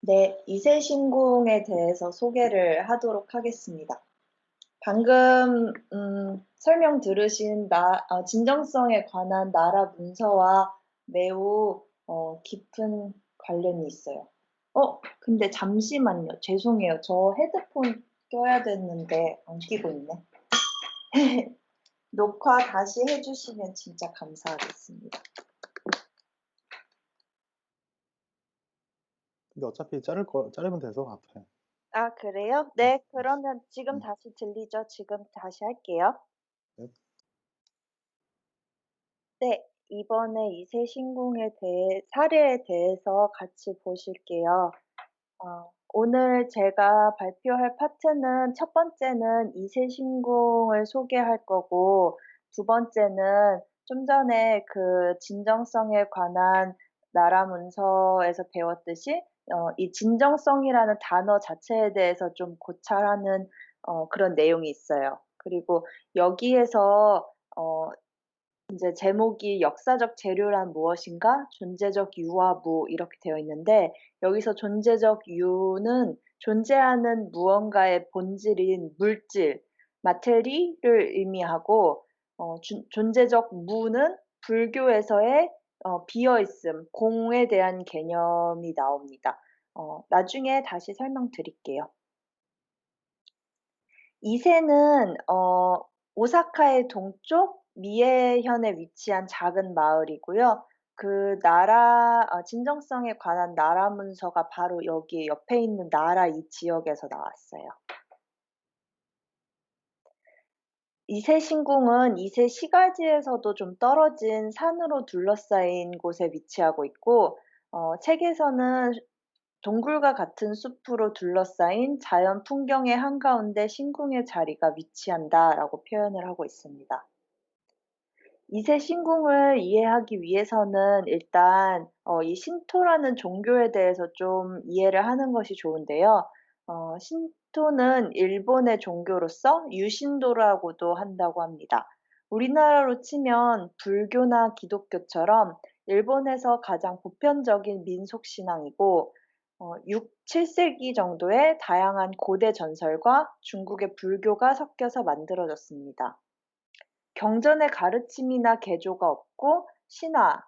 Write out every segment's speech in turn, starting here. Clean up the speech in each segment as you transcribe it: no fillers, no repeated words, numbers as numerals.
네, 이세신궁에 대해서 소개를 하도록 하겠습니다. 방금 설명 들으신 진정성에 관한 나라 문서와 매우 깊은 관련이 있어요. 근데 잠시만요. 죄송해요. 저 헤드폰 껴야 되는데 안 끼고 있네. 녹화 다시 해주시면 진짜 감사하겠습니다. 근데 어차피 자르면 돼서 앞에. 아, 그래요? 음, 네, 그러면 지금 음, 다시 들리죠? 지금 다시 할게요. 네. 네. 이번에 이세신궁에 대해 사례에 대해서 같이 보실게요. 오늘 제가 발표할 파트는 첫 번째는 이세신궁을 소개할 거고 두 번째는 좀 전에 그 진정성에 관한 나라 문서에서 배웠듯이 이 진정성이라는 단어 자체에 대해서 좀 고찰하는 그런 내용이 있어요. 그리고 여기에서 이제 제목이 역사적 재료란 무엇인가? 존재적 유와 무 이렇게 되어 있는데 여기서 존재적 유는 존재하는 무언가의 본질인 물질, 마테리를 의미하고 존재적 무는 불교에서의 비어 있음, 공에 대한 개념이 나옵니다. 나중에 다시 설명드릴게요. 이세는 오사카의 동쪽 미에현에 위치한 작은 마을이고요. 그 나라 진정성에 관한 나라 문서가 바로 여기 옆에 있는 나라 이 지역에서 나왔어요. 이세 신궁은 이세 시가지에서도 좀 떨어진 산으로 둘러싸인 곳에 위치하고 있고 책에서는 동굴과 같은 숲으로 둘러싸인 자연 풍경의 한가운데 신궁의 자리가 위치한다라고 표현을 하고 있습니다. 이세 신궁을 이해하기 위해서는 일단 이 신토라는 종교에 대해서 좀 이해를 하는 것이 좋은데요. 신토는 일본의 종교로서 유신도라고도 한다고 합니다. 우리나라로 치면 불교나 기독교처럼 일본에서 가장 보편적인 민속 신앙이고 6, 7세기 정도에 다양한 고대 전설과 중국의 불교가 섞여서 만들어졌습니다. 경전의 가르침이나 개조가 없고 신화,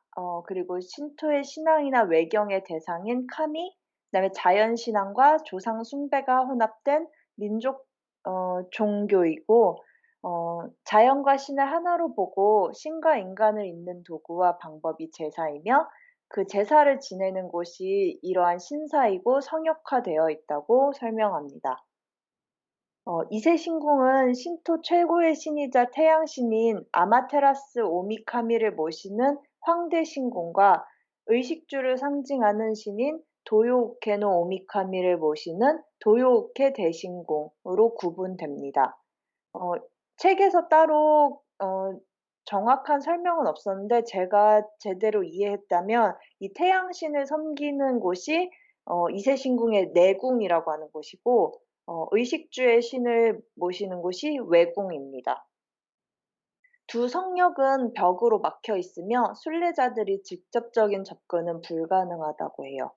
그리고 신토의 신앙이나 외경의 대상인 카미, 그다음에 자연 신앙과 조상 숭배가 혼합된 민족 종교이고 자연과 신을 하나로 보고 신과 인간을 잇는 도구와 방법이 제사이며 그 제사를 지내는 곳이 이러한 신사이고 성역화되어 있다고 설명합니다. 이세 신궁은 신토 최고의 신이자 태양신인 아마테라스 오미카미를 모시는 황대 신궁과 의식주를 상징하는 신인 도요우케노 오미카미를 모시는 도요우케 대신궁으로 구분됩니다. 어 책에서 따로 정확한 설명은 없었는데 제가 제대로 이해했다면 이 태양신을 섬기는 곳이 이세 신궁의 내궁이라고 하는 곳이고 의식주의 신을 모시는 곳이 외궁입니다. 두 성역은 벽으로 막혀 있으며 순례자들이 직접적인 접근은 불가능하다고 해요.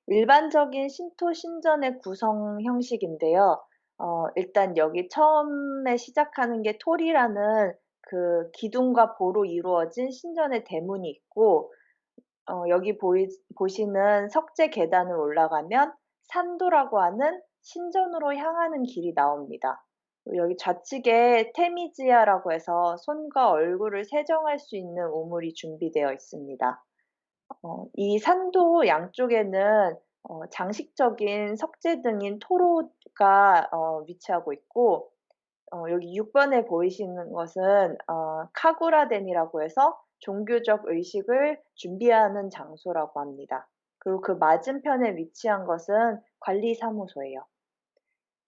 일반적인 신토 신전의 구성 형식인데요. 일단 여기 처음에 시작하는 게 토리라는 그 기둥과 보로 이루어진 신전의 대문이 있고 여기 보시는 석재 계단을 올라가면 산도라고 하는 신전으로 향하는 길이 나옵니다. 여기 좌측에 테미지아라고 해서 손과 얼굴을 세정할 수 있는 우물이 준비되어 있습니다. 이 산도 양쪽에는 장식적인 석재 등인 토로가 위치하고 있고 여기 6 번에 보이시는 것은 카구라덴이라고 해서 종교적 의식을 준비하는 장소라고 합니다. 그리고 그 맞은편에 위치한 것은 관리사무소예요.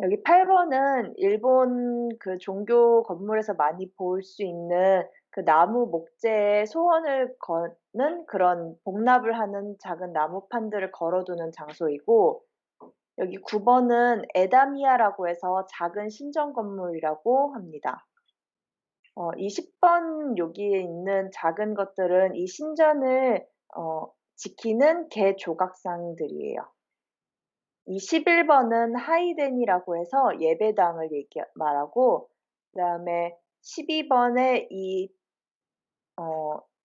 여기 8 번은 일본 그 종교 건물에서 많이 볼 수 있는 그 나무 목재에 소원을 거는 그런 복납을 하는 작은 나무판들을 걸어 두는 장소이고 여기 9 번은 에다미야라고 해서 작은 신전 건물이라고 합니다. 이 10번 여기에 있는 작은 것들은 이 신전을 지키는 개 조각상들이에요. 이 11번은 하이덴이라고 해서 예배당을 말하고, 그다음에 12번에 이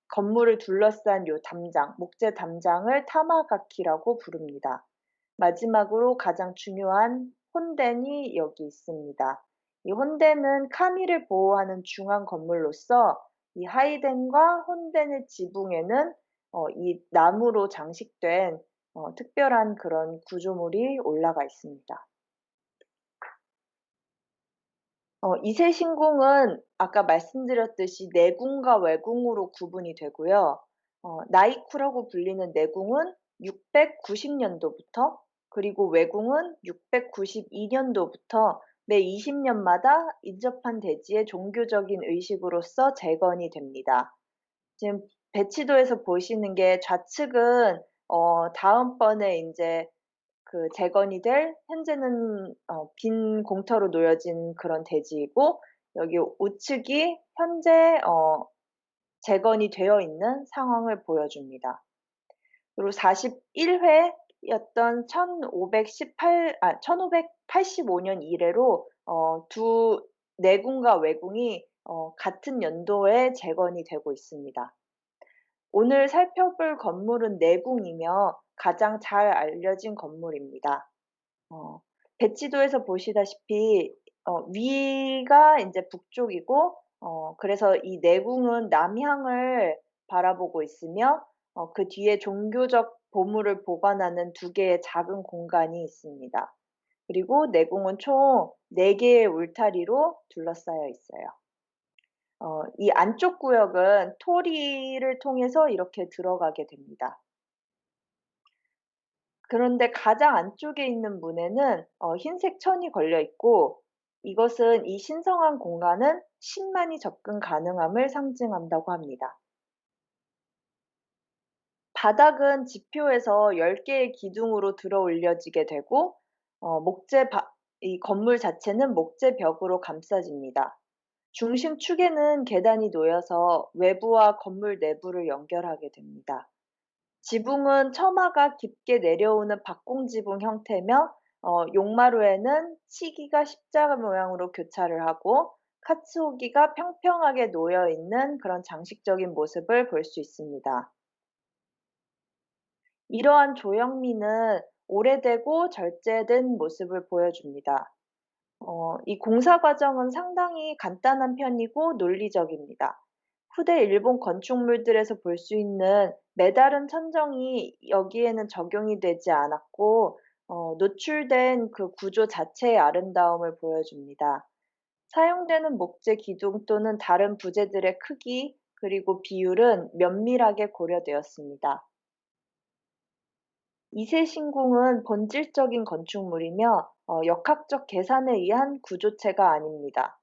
건물을 둘러싼 요 담장, 목재 담장을 타마가키라고 부릅니다. 마지막으로 가장 중요한 혼덴이 여기 있습니다. 이 혼덴은 카미를 보호하는 중앙 건물로서 이 하이덴과 혼덴의 지붕에는 이 나무로 장식된 특별한 그런 구조물이 올라가 있습니다. 이세 신궁은 아까 말씀드렸듯이 내궁과 외궁으로 구분이 되고요. 나이쿠라고 불리는 내궁은 690년도부터, 그리고 외궁은 692년도부터 매 20년마다 인접한 대지의 종교적인 의식으로서 재건이 됩니다. 지금 배치도에서 보시는 게 좌측은 다음번에 인제 그 재건이 될, 현재는 빈 공터로 놓여진 그런 대지이고, 여기 우측이 현재 재건이 되어 있는 상황을 보여줍니다. 그리고 41 회였던 1585년 이래로 두 내궁과 외궁이 같은 연도에 재건이 되고 있습니다. 오늘 살펴볼 건물은 내궁이며 가장 잘 알려진 건물입니다. 배치도에서 보시다시피 위가 인제 북쪽이고, 그래서 이 내궁은 남향을 바라보고 있으며 그 뒤에 종교적 보물을 보관하는 두 개의 작은 공간이 있습니다. 그리고 내궁은 총 4개의 울타리로 둘러싸여 있어요. 이 안쪽 구역은 토리를 통해서 이렇게 들어가게 됩니다. 그런데 가장 안쪽에 있는 문에는 흰색 천이 걸려 있고, 이것은 이 신성한 공간은 신만이 접근 가능함을 상징한다고 합니다. 바닥은 지표에서 10개의 기둥으로 들어 올려지게 되고, 이 건물 자체는 목재 벽으로 감싸집니다. 중심 축에는 계단이 놓여서 외부와 건물 내부를 연결하게 됩니다. 지붕은 처마가 깊게 내려오는 박공지붕 형태며, 용마루에는 치기가 십자가 모양으로 교차를 하고, 카츠오기가 평평하게 놓여 있는 그런 장식적인 모습을 볼 수 있습니다. 이러한 조형미는 오래되고 절제된 모습을 보여줍니다. 이 공사 과정은 상당히 간단한 편이고 논리적입니다. 후대 일본 건축물들에서 볼 수 있는 메다른 천정이 여기에는 적용이 되지 않았고, 노출된 그 구조 자체의 아름다움을 보여줍니다. 사용되는 목재 기둥 또는 다른 부재들의 크기, 그리고 비율은 면밀하게 고려되었습니다. 이세 신궁은 본질적인 건축물이며 역학적 계산에 의한 구조체가 아닙니다.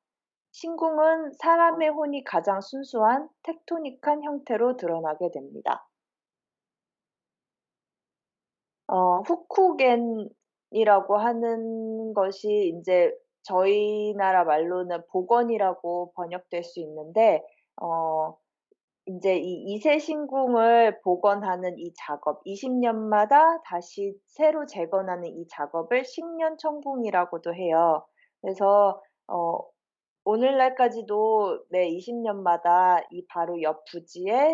신궁은 사람의 혼이 가장 순수한 텍토닉한 형태로 드러나게 됩니다. 후쿠겐이라고 하는 것이 인제 저희 나라 말로는 복원이라고 번역될 수 있는데, 어 인제 이 이세 신궁을 복원하는 이 작업, 20 년마다 다시 새로 재건하는 이 작업을 식년천궁이라고도 해요. 그래서 오늘날까지도 매 20 년마다 이 바로 옆 부지에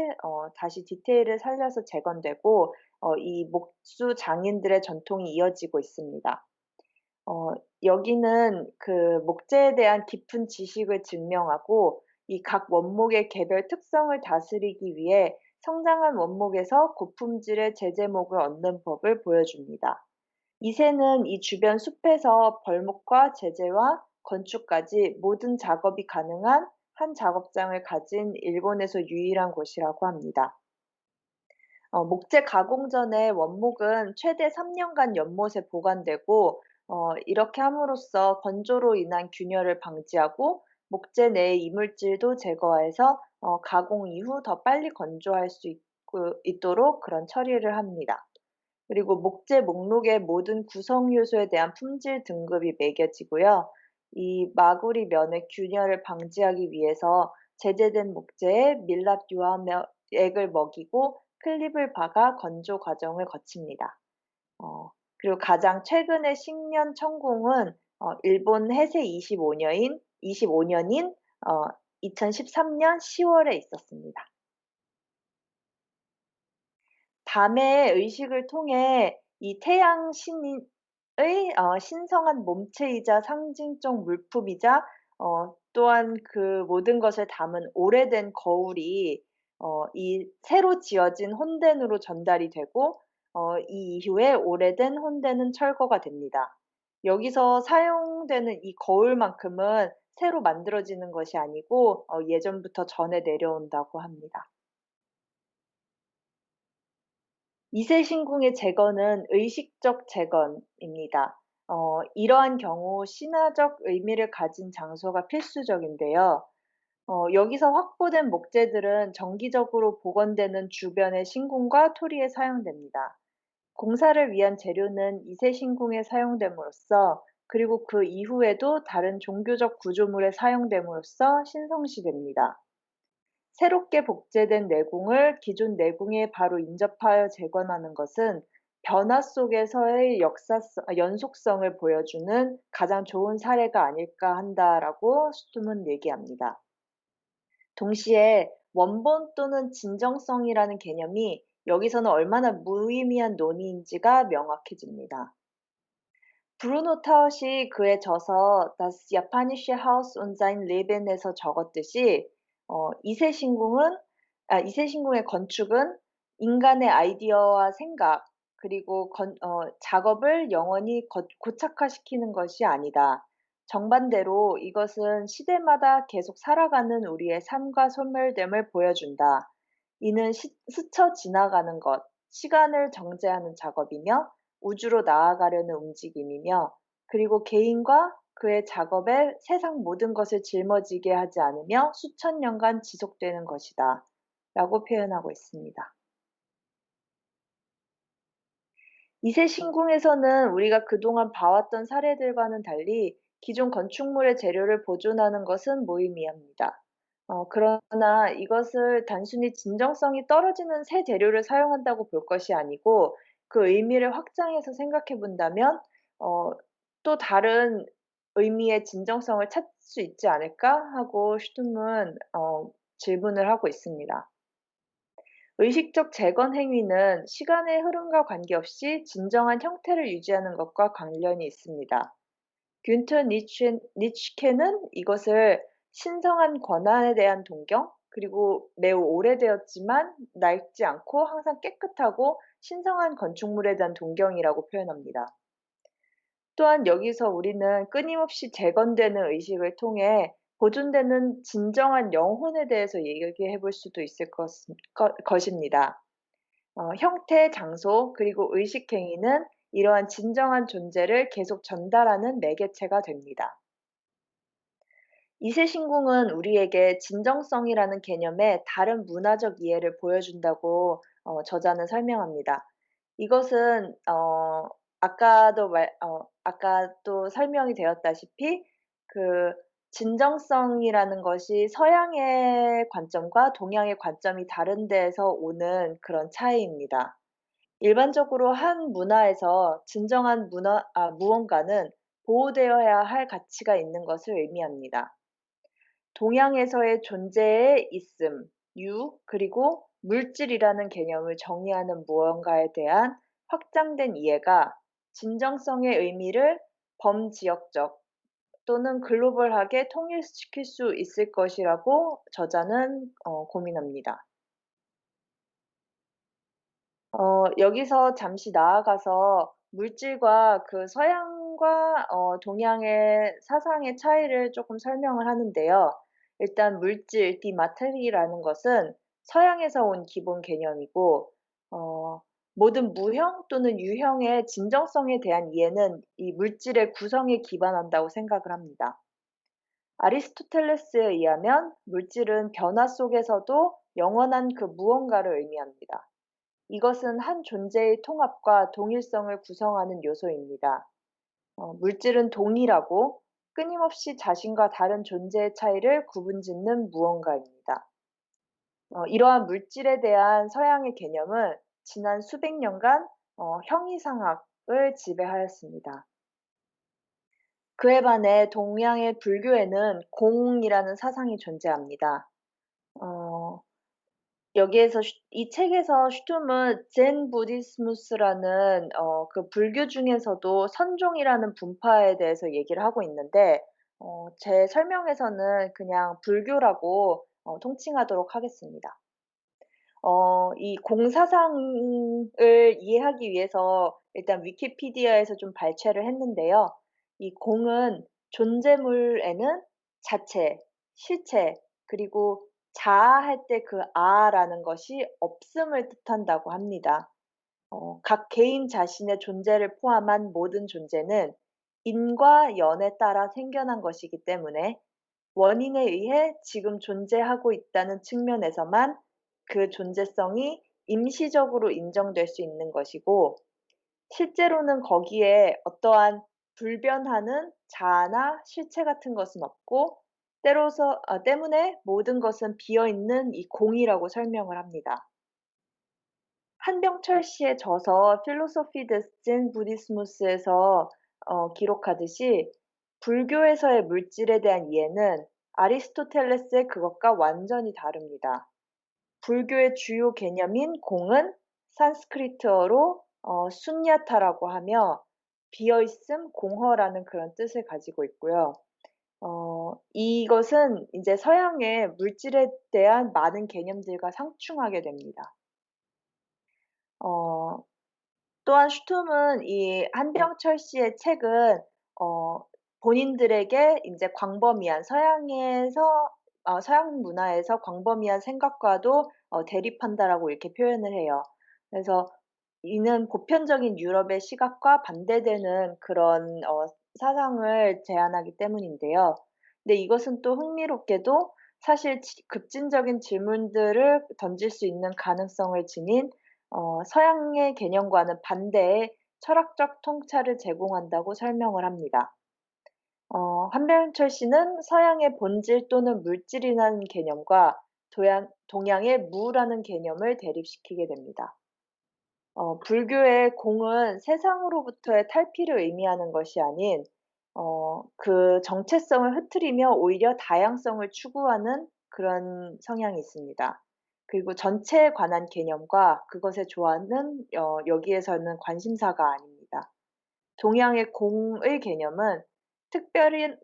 다시 디테일을 살려서 재건되고, 이 목수 장인들의 전통이 이어지고 있습니다. 어 여기는 그 목재에 대한 깊은 지식을 증명하고, 이 각 원목의 개별 특성을 다스리기 위해 성장한 원목에서 고품질의 제제목을 얻는 법을 보여줍니다. 이새는 이 주변 숲에서 벌목과 제재와 건축까지 모든 작업이 가능한 한 작업장을 가진 일본에서 유일한 곳이라고 합니다. 목재 가공 전에 원목은 최대 3년간 연못에 보관되고, 이렇게 함으로써 건조로 인한 균열을 방지하고 목재 내의 이물질도 제거해서 가공 이후 더 빨리 건조할 수 있도록 그런 처리를 합니다. 그리고 목재 목록의 모든 구성 요소에 대한 품질 등급이 매겨지고요. 이 마구리 면의 균열을 방지하기 위해서 제재된 목재에 밀랍 유화액을 먹이고 클립을 박아 건조 과정을 거칩니다. 그리고 가장 최근의 식년 천공은 일본 해세 25년인 2013년 10월에 있었습니다. 밤에 의식을 통해 이 태양 신의 신성한 몸체이자 상징적 물품이자 또한 그 모든 것을 담은 오래된 거울이 이 새로 지어진 혼덴으로 전달이 되고 이 이후에 오래된 혼덴은 철거가 됩니다. 여기서 사용되는 이 거울만큼은 새로 만들어지는 것이 아니고 예전부터 전해 내려온다고 합니다. 이세 신궁의 재건은 의식적 재건입니다. 이러한 경우 신화적 의미를 가진 장소가 필수적인데요. 여기서 확보된 목재들은 정기적으로 복원되는 주변의 신궁과 토리에 사용됩니다. 공사를 위한 재료는 이세 신궁에 사용됨으로써 그리고 그 이후에도 다른 종교적 구조물에 사용됨으로써 신성시됩니다. 새롭게 복제된 내궁을 기존 내궁에 바로 인접하여 재건하는 것은 변화 속에서의 연속성을 보여주는 가장 좋은 사례가 아닐까 한다라고 슈툼은 얘기합니다. 동시에 원본 또는 진정성이라는 개념이 여기서는 얼마나 무의미한 논의인지가 명확해집니다. 브루노 타웃이 그의 저서 Das Japanische Haus und sein Leben에서 적었듯이 이세 신궁의 건축은 인간의 아이디어와 생각 그리고 작업을 영원히 고착화시키는 것이 아니다. 정반대로 이것은 시대마다 계속 살아가는 우리의 삶과 소멸됨을 보여준다. 이는 스쳐 지나가는 것, 시간을 정제하는 작업이며 우주로 나아가려는 움직임이며 그리고 개인과 그의 작업에 세상 모든 것을 짊어지게 하지 않으며 수천 년간 지속되는 것이다. 라고 표현하고 있습니다. 이세 신궁에서는 우리가 그동안 봐왔던 사례들과는 달리 기존 건축물의 재료를 보존하는 것은 무의미합니다. 그러나 이것을 단순히 진정성이 떨어지는 새 재료를 사용한다고 볼 것이 아니고 그 의미를 확장해서 생각해 본다면 어, 또 다른 의미의 진정성을 찾을 수 있지 않을까 하고 슈툼은 질문을 하고 있습니다. 의식적 재건 행위는 시간의 흐름과 관계없이 진정한 형태를 유지하는 것과 관련이 있습니다. 균터 니츠케는 이것을 신성한 권한에 대한 동경, 그리고 매우 오래되었지만 낡지 않고 항상 깨끗하고 신성한 건축물에 대한 동경이라고 표현합니다. 또한 여기서 우리는 끊임없이 재건되는 의식을 통해 보존되는 진정한 영혼에 대해서 얘기해 볼 수도 있을 것입니다. 형태, 장소, 그리고 의식 행위는 이러한 진정한 존재를 계속 전달하는 매개체가 됩니다. 이세신궁은 우리에게 진정성이라는 개념의 다른 문화적 이해를 보여준다고 저자는 설명합니다. 이것은 아까도 설명이 되었다시피 그 진정성이라는 것이 서양의 관점과 동양의 관점이 다른 데에서 오는 그런 차이입니다. 일반적으로 한 문화에서 진정한 무언가는 보호되어야 할 가치가 있는 것을 의미합니다. 동양에서의 존재의 있음, 그리고 물질이라는 개념을 정의하는 무언가에 대한 확장된 이해가 진정성의 의미를 범지역적 또는 글로벌하게 통일시킬 수 있을 것이라고 저자는 고민합니다. 여기서 잠시 나아가서 물질과 그 서양과 동양의 사상의 차이를 조금 설명을 하는데요. 일단 물질, die Materie라는 것은 서양에서 온 기본 개념이고 모든 무형 또는 유형의 진정성에 대한 이해는 이 물질의 구성에 기반한다고 생각을 합니다. 아리스토텔레스에 의하면 물질은 변화 속에서도 영원한 그 무언가를 의미합니다. 이것은 한 존재의 통합과 동일성을 구성하는 요소입니다. 물질은 동일하고 끊임없이 자신과 다른 존재의 차이를 구분짓는 무언가입니다. 이러한 물질에 대한 서양의 개념은 지난 수백 년간 형이상학을 지배하였습니다. 그에 반해 동양의 불교에는 공이라는 사상이 존재합니다. 어 여기에서 이 책에서 슈툼은 젠 부디스무스라는 그 불교 중에서도 선종이라는 분파에 대해서 얘기를 하고 있는데 제 설명에서는 그냥 불교라고 통칭하도록 하겠습니다. 이 공사상을 이해하기 위해서 일단 위키피디아에서 좀 발췌를 했는데요. 이 공은 존재물에는 자체, 실체, 그리고 자아할 때 그 아라는 것이 없음을 뜻한다고 합니다. 각 개인 자신의 존재를 포함한 모든 존재는 인과 연에 따라 생겨난 것이기 때문에 원인에 의해 지금 존재하고 있다는 측면에서만 그 존재성이 임시적으로 인정될 수 있는 것이고, 실제로는 거기에 어떠한 불변하는 자아나 실체 같은 것은 없고, 때문에 모든 것은 비어 있는 이 공이라고 설명을 합니다. 한병철 씨의 저서 필로소피 데젠 부디스무스에서 기록하듯이 불교에서의 물질에 대한 이해는 아리스토텔레스의 그것과 완전히 다릅니다. 불교의 주요 개념인 공은 산스크리트어로 순야타라고 하며 비어 있음, 공허라는 그런 뜻을 가지고 있고요. 이것은 인제 서양의 물질에 대한 많은 개념들과 상충하게 됩니다. 어 또한 슈툼은 이 한병철 씨의 책은 어 본인들에게 인제 광범위한 서양 문화에서 광범위한 생각과도 대립한다라고 이렇게 표현을 해요. 그래서 이는 보편적인 유럽의 시각과 반대되는 그런 사상을 제안하기 때문인데요. 근데 이것은 또 흥미롭게도 사실 급진적인 질문들을 던질 수 있는 가능성을 지닌 서양의 개념과는 반대의 철학적 통찰을 제공한다고 설명을 합니다. 한병철 씨는 서양의 본질 또는 물질이라는 개념과 동양의 무라는 개념을 대립시키게 됩니다. 불교의 공은 세상으로부터의 탈피를 의미하는 것이 아닌 그 정체성을 흐트리며 오히려 다양성을 추구하는 그런 성향이 있습니다. 그리고 전체에 관한 개념과 그것에 좋아하는 여기에서는 관심사가 아닙니다. 동양의 공의 개념은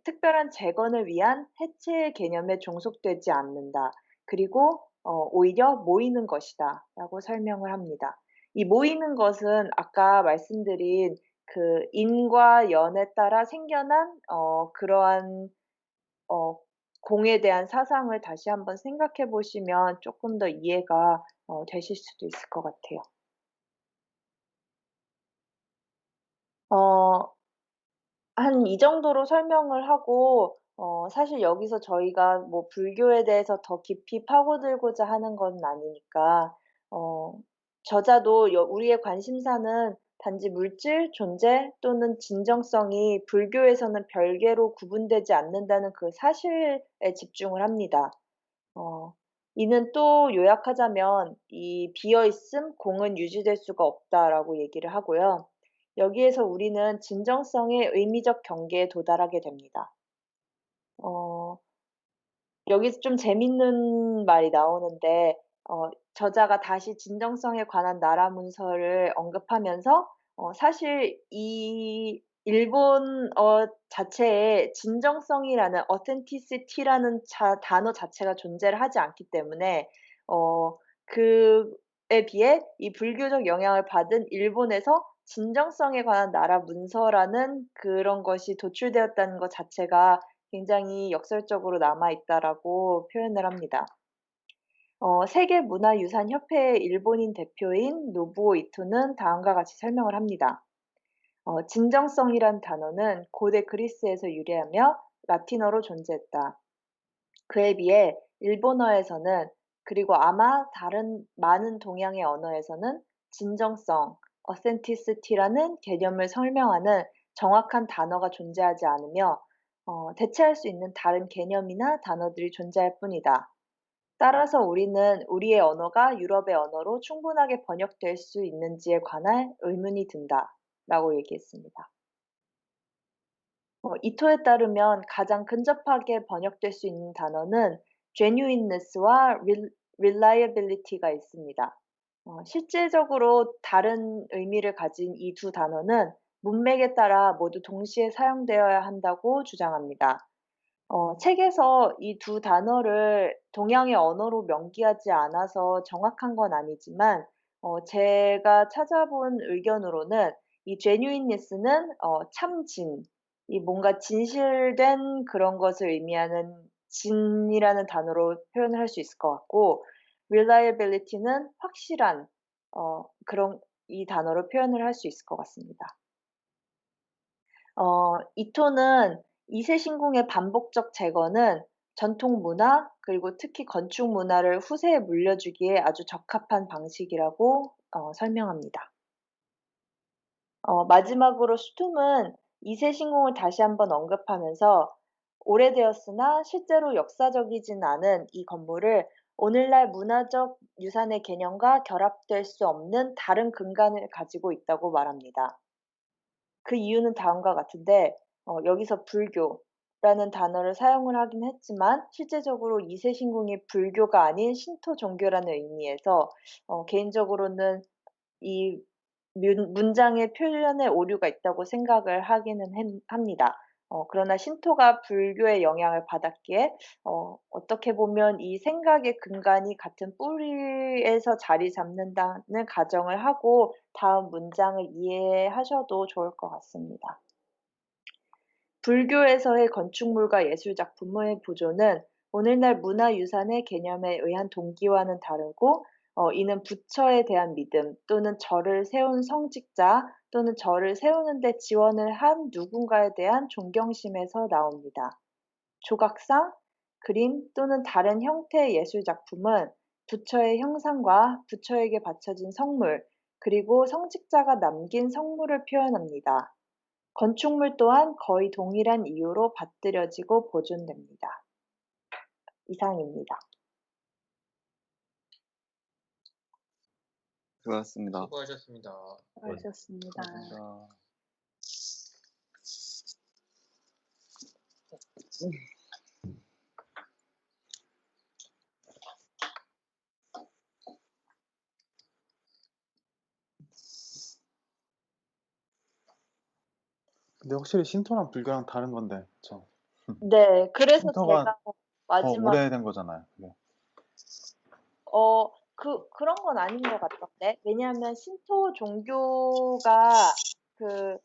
특별한 재건을 위한 해체의 개념에 종속되지 않는다. 그리고 오히려 모이는 것이다라고 설명을 합니다. 이 모이는 것은 아까 말씀드린 그 인과 연에 따라 생겨난 그러한 어 공에 대한 사상을 다시 한번 생각해 보시면 쪼끔 더 이해가 되실 수도 있을 것 같아요. 어 한 이 정도로 설명을 하고 사실 여기서 저희가 뭐 불교에 대해서 더 깊이 파고들고자 하는 건 아니니까 어 저자도 우리의 관심사는 단지 물질, 존재 또는 진정성이 불교에서는 별개로 구분되지 않는다는 그 사실에 집중을 합니다. 어 이는 또 요약하자면 이 "비어 있음, 공은 유지될 수가 없다."라고 얘기를 하고요. 여기에서 우리는 진정성의 의미적 경계에 도달하게 됩니다. 어 여기서 좀 재밌는 말이 나오는데 저자가 다시 진정성에 관한 나라 문서를 언급하면서 사실 이 일본어 자체에 진정성이라는 authenticity라는 단어 자체가 존재를 하지 않기 때문에 그에 비해 이 불교적 영향을 받은 일본에서 진정성에 관한 나라 문서라는 그런 것이 도출되었다는 것 자체가 굉장히 역설적으로 남아 있다라고 표현을 합니다. 세계문화유산협회의 일본인 대표인 노부오 이토는 다음과 같이 설명을 합니다. 진정성이란 단어는 고대 그리스에서 유래하며 라틴어로 존재했다. 그에 비해 일본어에서는, 그리고 아마 다른 많은 동양의 언어에서는 진정성, authenticity라는 개념을 설명하는 정확한 단어가 존재하지 않으며 대체할 수 있는 다른 개념이나 단어들이 존재할 뿐이다. 따라서 우리는 우리의 언어가 유럽의 언어로 충분하게 번역될 수 있는지에 관한 의문이 든다라고 얘기했습니다. 이토에 따르면 가장 근접하게 번역될 수 있는 단어는 genuineness와 reliability가 있습니다. 실제적으로 다른 의미를 가진 이 두 단어는 문맥에 따라 모두 동시에 사용되어야 한다고 주장합니다. 책에서 이 두 단어를 동양의 언어로 명기하지 않아서 정확한 건 아니지만 제가 찾아본 의견으로는 이 genuineness는 참진, 이 뭔가 진실된 그런 것을 의미하는 진이라는 단어로 표현을 할 수 있을 것 같고 reliability는 확실한 그런 이 단어로 표현을 할 수 있을 것 같습니다. 이토는 이세 신궁의 반복적 재건은 전통 문화 그리고 특히 건축 문화를 후세에 물려주기에 아주 적합한 방식이라고 설명합니다. 마지막으로 슈툼은 이세 신궁을 다시 한번 언급하면서 오래되었으나 실제로 역사적이진 않은 이 건물을 오늘날 문화적 유산의 개념과 결합될 수 없는 다른 근간을 가지고 있다고 말합니다. 그 이유는 다음과 같은데 여기서 불교라는 단어를 사용을 하긴 했지만 실제적으로 이세 신궁이 불교가 아닌 신토 종교라는 의미에서 개인적으로는 이 문장의 표현에 오류가 있다고 생각을 하기는 합니다. 그러나 신토가 불교의 영향을 받았기에 어떻게 보면 이 생각의 근간이 같은 뿌리에서 자리 잡는다는 가정을 하고 다음 문장을 이해하셔도 좋을 것 같습니다. 불교에서의 건축물과 예술 작품의 보존은 오늘날 문화유산의 개념에 의한 동기와는 다르고 이는 부처에 대한 믿음 또는 절을 세운 성직자 또는 절을 세우는 데 지원을 한 누군가에 대한 존경심에서 나옵니다. 조각상, 그림 또는 다른 형태의 예술 작품은 부처의 형상과 부처에게 바쳐진 성물, 그리고 성직자가 남긴 성물을 표현합니다. 건축물 또한 거의 동일한 이유로 받들여지고 보존됩니다. 이상입니다. 수고하셨습니다. 수고하셨습니다. 수고하셨습니다. 감사합니다. 근데 확실히 신토랑 불교랑 다른 건데, 그쵸? 네. 그래서 신토가 제가 더 마지막 오래된 거잖아요, 그게. 그런 건 아닌 것 같던데. 왜냐하면 신토 종교가 그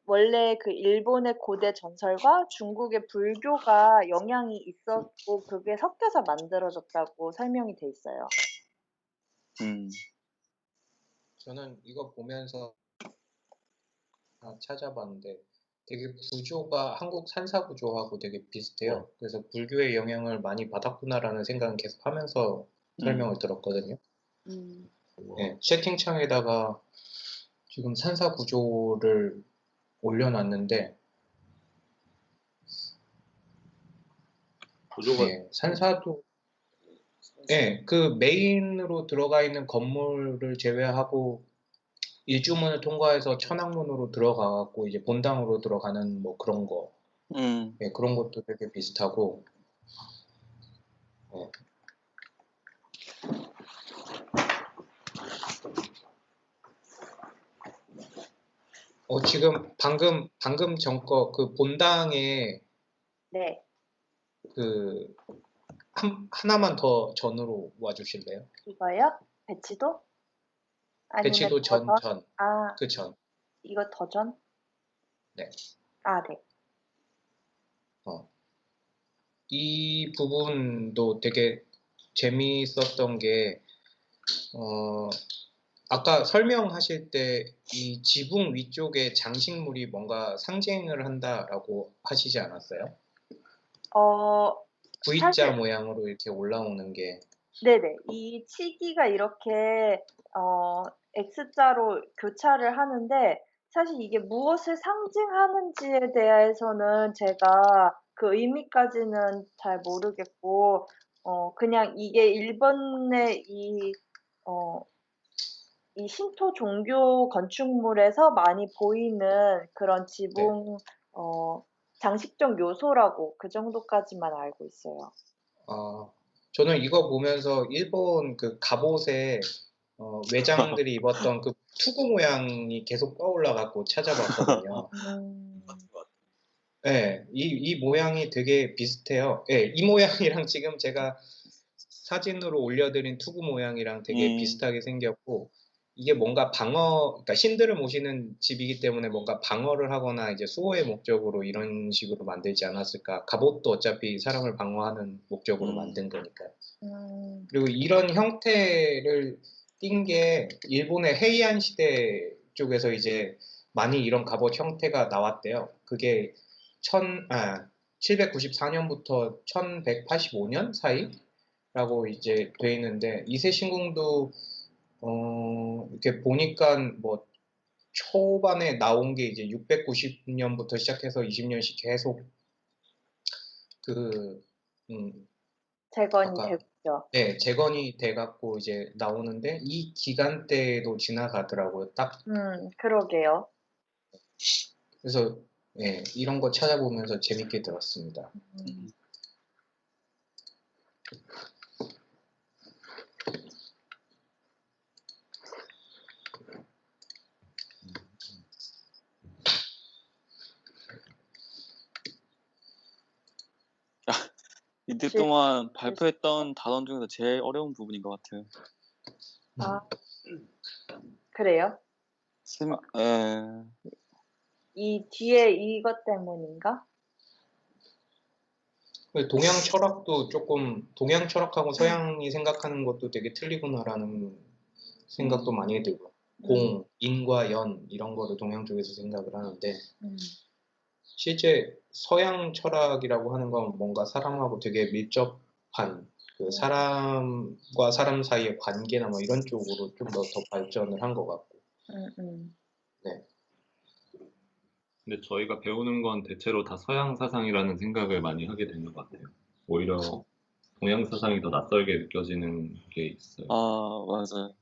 원래 그 일본의 고대 전설과 중국의 불교가 영향이 있었고 그게 섞여서 만들어졌다고 설명이 돼 있어요. 저는 이거 보면서 찾아봤는데 되게 구조가 한국 산사 구조하고 되게 비슷해요. 그래서 불교의 영향을 많이 받았구나라는 생각은 계속 하면서 설명을 들었거든요. 네, 채팅창에다가 지금 산사 구조를 올려놨는데 구조가 네, 산사도 네, 그 메인으로 들어가 있는 건물을 제외하고 일주문을 통과해서 천왕문으로 들어가갖고 이제 본당으로 들어가는 뭐 그런 거, 네, 그런 것도 되게 비슷하고, 네. 지금 방금 전 거 그 본당에 네. 그 하나만 더 전으로 와주실래요? 이거요? 배치도? 아니면 배치도 더 전? 전, 아, 그 전. 이거 더 전? 네. 아, 네. 이 부분도 되게 재미있었던 게, 아까 설명하실 때 이 지붕 위쪽에 장식물이 뭔가 상징을 한다라고 하시지 않았어요? 어, V자 사실 모양으로 이렇게 올라오는 게. 네네. 이 치기가 이렇게 X자로 교차를 하는데 사실 이게 무엇을 상징하는지에 대해서는 제가 그 의미까지는 잘 모르겠고 그냥 이게 일본의 어 이 신토 종교 건축물에서 많이 보이는 그런 네. 지붕 어 장식적 요소라고 그 정도까지만 알고 있어요. 아, 저는 이거 보면서 일본 그 갑옷에 외장들이 입었던 그 투구 모양이 계속 떠올라 갖고 찾아봤거든요. 음. 같은 것 같아요. 예. 이 모양이 되게 비슷해요. 예. 이 모양이랑 지금 제가 사진으로 올려드린 투구 모양이랑 되게 비슷하게 생겼고, 이게 뭔가 그러니까 신들을 모시는 집이기 때문에 뭔가 방어를 하거나 이제 수호의 목적으로 이런 식으로 만들지 않았을까. 갑옷도 어차피 사람을 방어하는 목적으로 만든 거니까요. 그리고 이런 형태를 띈 게 일본의 헤이안 시대 쪽에서 이제 많이 이런 갑옷 형태가 나왔대요. 그게 794년부터 1185년 사이라고 이제 돼 있는데, 이세 신궁도 이렇게 보니까 뭐 초반에 나온 게 이제 690년부터 시작해서 20년씩 계속 그 재건이 아까 됐죠. 네, 재건이 돼 갖고 이제 나오는데 이 기간대도 지나가더라고요. 딱. 그러게요. 그래서 예, 이런 거 찾아보면서 재밌게 들었습니다. 음. 이때 실 동안 발표했던 단원 중에서 제일 어려운 부분인 것 같아요. 아 그래요? 예. 이 뒤에 이것 때문인가? 동양 철학도 조금 동양 철학하고 서양이 생각하는 것도 되게 틀리구나라는 생각도 많이 들고, 공, 인과 연 이런 거를 동양 쪽에서 생각을 하는데, 실제 서양 철학이라고 하는 건 뭔가 사람하고 되게 밀접한 그 사람과 사람 사이의 관계나 뭐 이런 쪽으로 좀 더 발전을 한 것 같고. 네. 근데 저희가 배우는 건 대체로 다 서양 사상이라는 생각을 많이 하게 되는 것 같아요. 오히려 동양 사상이 더 낯설게 느껴지는 게 있어요. 아, 맞아요.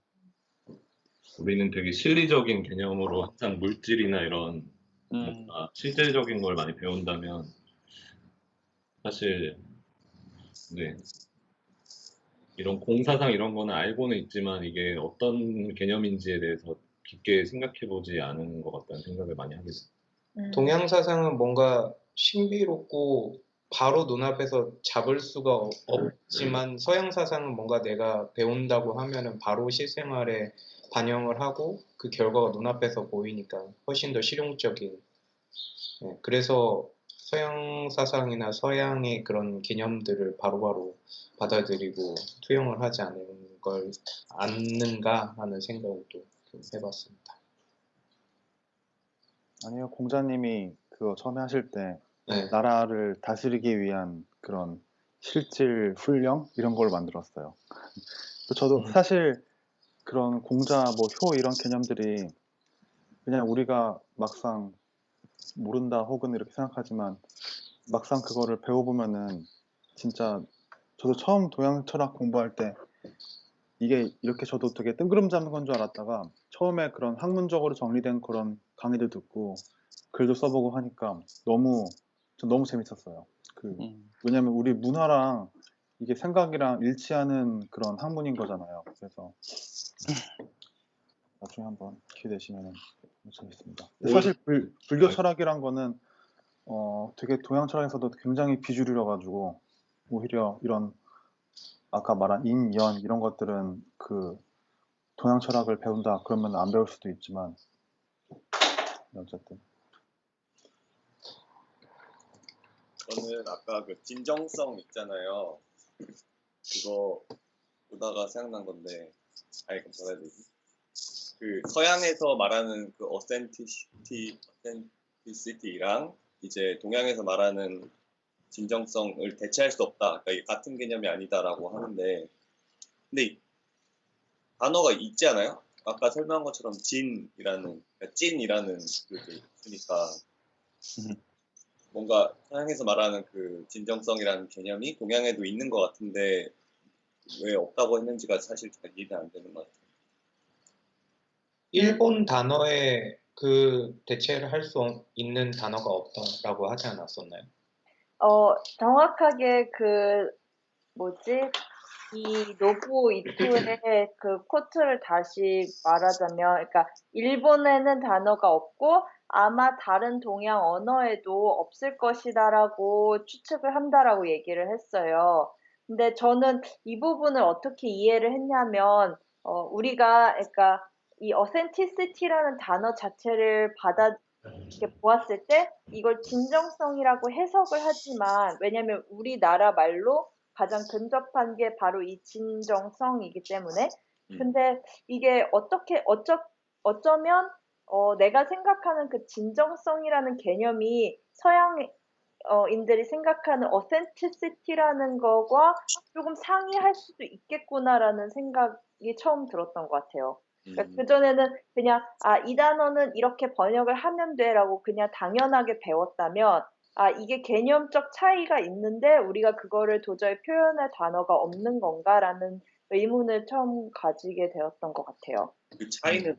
우리는 되게 실리적인 개념으로 항상 물질이나 이런 뭔가 실제적인 걸 많이 배운다면 사실 네, 이런 공사상 이런 거는 알고는 있지만 이게 어떤 개념인지에 대해서 깊게 생각해 보지 않은 것 같다는 생각을 많이 하게 돼요. 동양 사상은 뭔가 신비롭고 바로 눈앞에서 잡을 수가 없지만, 서양 사상은 뭔가 내가 배운다고 하면은 바로 실생활에 반영을 하고 그 결과가 눈앞에서 보이니까 훨씬 더 실용적인. 네, 그래서 서양 사상이나 서양의 그런 개념들을 바로바로 받아들이고 투영을 하지 않는가 하는 생각을 또 해봤습니다. 아니요, 공자님이 그거 처음에 하실 때 네. 나라를 다스리기 위한 그런 실질 훈령 이런 걸 만들었어요. 또 저도 사실 그런 공자, 뭐 효 이런 개념들이 그냥 우리가 막상 모른다 혹은 이렇게 생각하지만 막상 그거를 배워보면은 진짜 저도 처음 동양 철학 공부할 때 이게 이렇게 저도 되게 뜬구름 잡는 건 줄 알았다가 처음에 그런 학문적으로 정리된 그런 강의들 듣고 글도 써보고 하니까 너무 재밌었어요. 왜냐면 우리 문화랑 이게 생각이랑 일치하는 그런 학문인 거잖아요. 그래서 나중에 한번 기회 되시면 재밌습니다. 사실 불교 철학이란 거는 되게 동양 철학에서도 굉장히 비주류여 가지고 오히려 이런 아까 말한 인, 연 이런 것들은 그 동양 철학을 배운다 그러면 안 배울 수도 있지만 어쨌든 저는 아까 그 진정성 있잖아요. 그거 보다가 생각난 건데, 아니, 그 뭐라 해야 되지? 그 서양에서 말하는 그 어센티시티랑 이제 동양에서 말하는 진정성을 대체할 수 없다. 그러니까 이게 같은 개념이 아니다라고 하는데, 근데 이 단어가 있지 않아요? 아까 설명한 것처럼 그러니까 찐이라는 그게 있으니까 뭔가 서양에서 말하는 그 진정성이라는 개념이 동양에도 있는 것 같은데 왜 없다고 했는지가 사실 잘 이해가 안 되는 것 같아요. 일본 단어에 그 대체를 할 수 있는 단어가 없다라고 하지 않았었나요? 정확하게 그 뭐지? 이 노부오 이토의 그 코트를 다시 말하자면, 그러니까 일본에는 단어가 없고 아마 다른 동양 언어에도 없을 것이다라고 추측을 한다라고 얘기를 했어요. 근데 저는 이 부분을 어떻게 이해를 했냐면, 우리가, 그러니까 이 authenticity라는 단어 자체를 이렇게 보았을 때 이걸 진정성이라고 해석을 하지만, 왜냐면 우리나라 말로 가장 근접한 게 바로 이 진정성이기 때문에. 근데 이게 어쩌면 내가 생각하는 그 진정성이라는 개념이 서양인들이 생각하는 authenticity라는 거와 조금 상이할 수도 있겠구나라는 생각이 처음 들었던 것 같아요. 그러니까 그전에는 그냥 이 단어는 이렇게 번역을 하면 돼라고 그냥 당연하게 배웠다면, 이게 개념적 차이가 있는데 우리가 그거를 도저히 표현할 단어가 없는 건가라는 의문을 처음 가지게 되었던 것 같아요. 그 차이는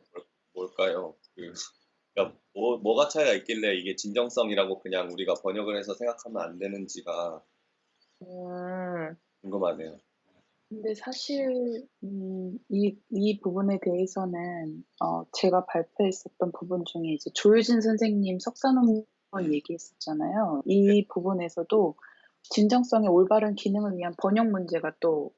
뭘까요? 그러니까 뭐가 차이가 있길래 이게 진정성이라고 그냥 우리가 번역을 해서 생각하면 안 되는지가 궁금하네요. 근데 사실 이 부분에 대해서는 제가 발표했었던 부분 중에 이제 조유진 선생님 석사 논문 얘기했었잖아요. 이 부분에서도 진정성의 올바른 기능을 위한 번역 문제가 또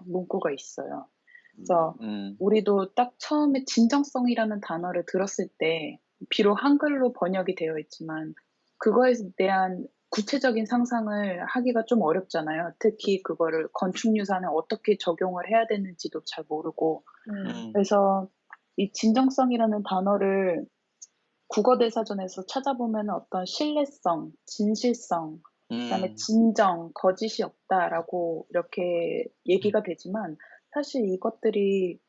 문구가 있어요. 그래서 우리도 딱 처음에 진정성이라는 단어를 들었을 때 비록 한글로 번역이 되어 있지만 그거에 대한 구체적인 상상을 하기가 좀 어렵잖아요. 특히 그거를 건축유산에 어떻게 적용을 해야 되는지도 잘 모르고. 그래서 이 진정성이라는 단어를 국어대사전에서 찾아보면 어떤 신뢰성, 진실성, 그다음에 진정, 거짓이 없다라고 이렇게 얘기가 되지만 사실 이것들이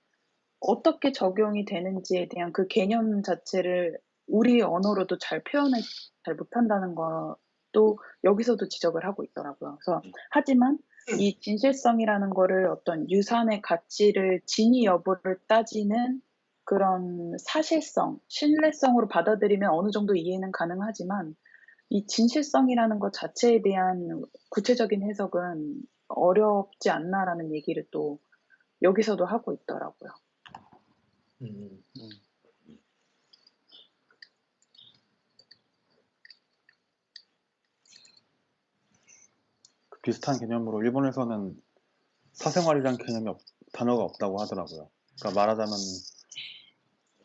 어떻게 적용이 되는지에 대한 그 개념 자체를 우리 언어로도 잘 표현을 잘 못한다는 것도 여기서도 지적을 하고 있더라고요. 그래서 하지만 이 진실성이라는 거를 어떤 유산의 가치를 진위 여부를 따지는 그런 사실성, 신뢰성으로 받아들이면 어느 정도 이해는 가능하지만 이 진실성이라는 것 자체에 대한 구체적인 해석은 어렵지 않나라는 얘기를 또 여기서도 하고 있더라고요. 비슷한 개념으로 일본에서는 사생활이란 단어가 없다고 하더라고요. 그러니까 말하자면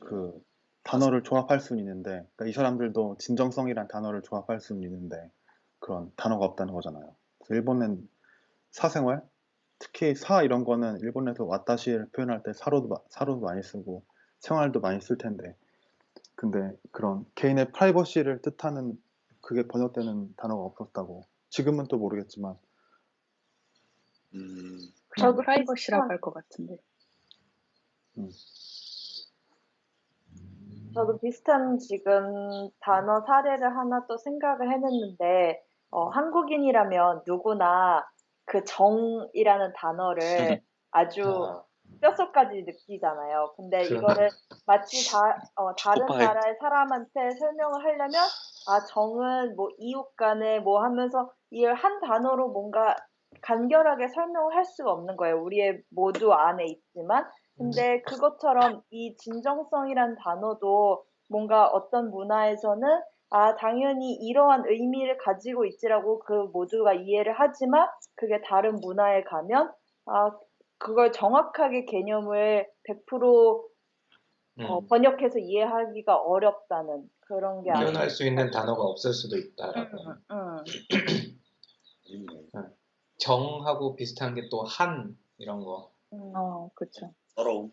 그 단어를 조합할 수는 있는데, 그러니까 이 사람들도 진정성이란 단어를 조합할 수는 있는데 그런 단어가 없다는 거잖아요. 그래서 일본은 사생활, 특히 사 이런 거는 일본에서 와타시를 표현할 때 사로도 많이 쓰고 생활도 많이 쓸 텐데, 근데 그런 개인의 프라이버시를 뜻하는 그게 번역되는 단어가 없었다고. 지금은 또 모르겠지만. 그냥 프라이버시라고 할 것 같은데. 저도 비슷한 지금 단어 사례를 하나 또 생각을 해냈는데, 한국인이라면 누구나 그 정이라는 단어를 아주 뼛속까지 느끼잖아요. 근데 이거를 마치 다른 나라의 사람한테 설명을 하려면, 정은 뭐 이웃 간에 뭐 하면서 이걸 한 단어로 뭔가 간결하게 설명을 할 수가 없는 거예요. 우리의 모두 안에 있지만. 근데 그것처럼 이 진정성이란 단어도 뭔가 어떤 문화에서는 당연히 이러한 의미를 가지고 있지라고 그 모두가 이해를 하지만 그게 다른 문화에 가면 그걸 정확하게 개념을 100% 번역해서 이해하기가 어렵다는 그런 게 표현할 수 있는 단어가 없을 수도 있다라고. 정하고 비슷한 게 또 한 이런 거. 그렇죠. 서러움.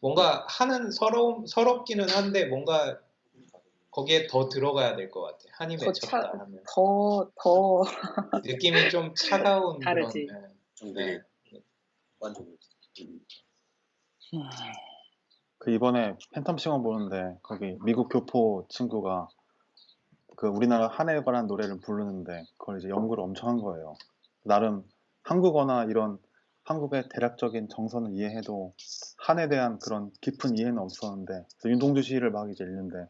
뭔가 한은 서럽기는 한데 뭔가 거기에 더 들어가야 될 것 같아. 한이 맺혔다 하면. 더 느낌이 좀 차가운 다르지. 그런. 되게 완전. 그 이번에 팬텀 시간 보는데 거기 미국 교포 친구가 그 우리나라 한해에 관한 노래를 부르는데 그걸 이제 연구를 엄청 한 거예요. 나름 한국어나 이런 한국의 대략적인 정서는 이해해도 한에 대한 그런 깊은 이해는 없었는데 그래서 윤동주 시를 막 이제 읽는데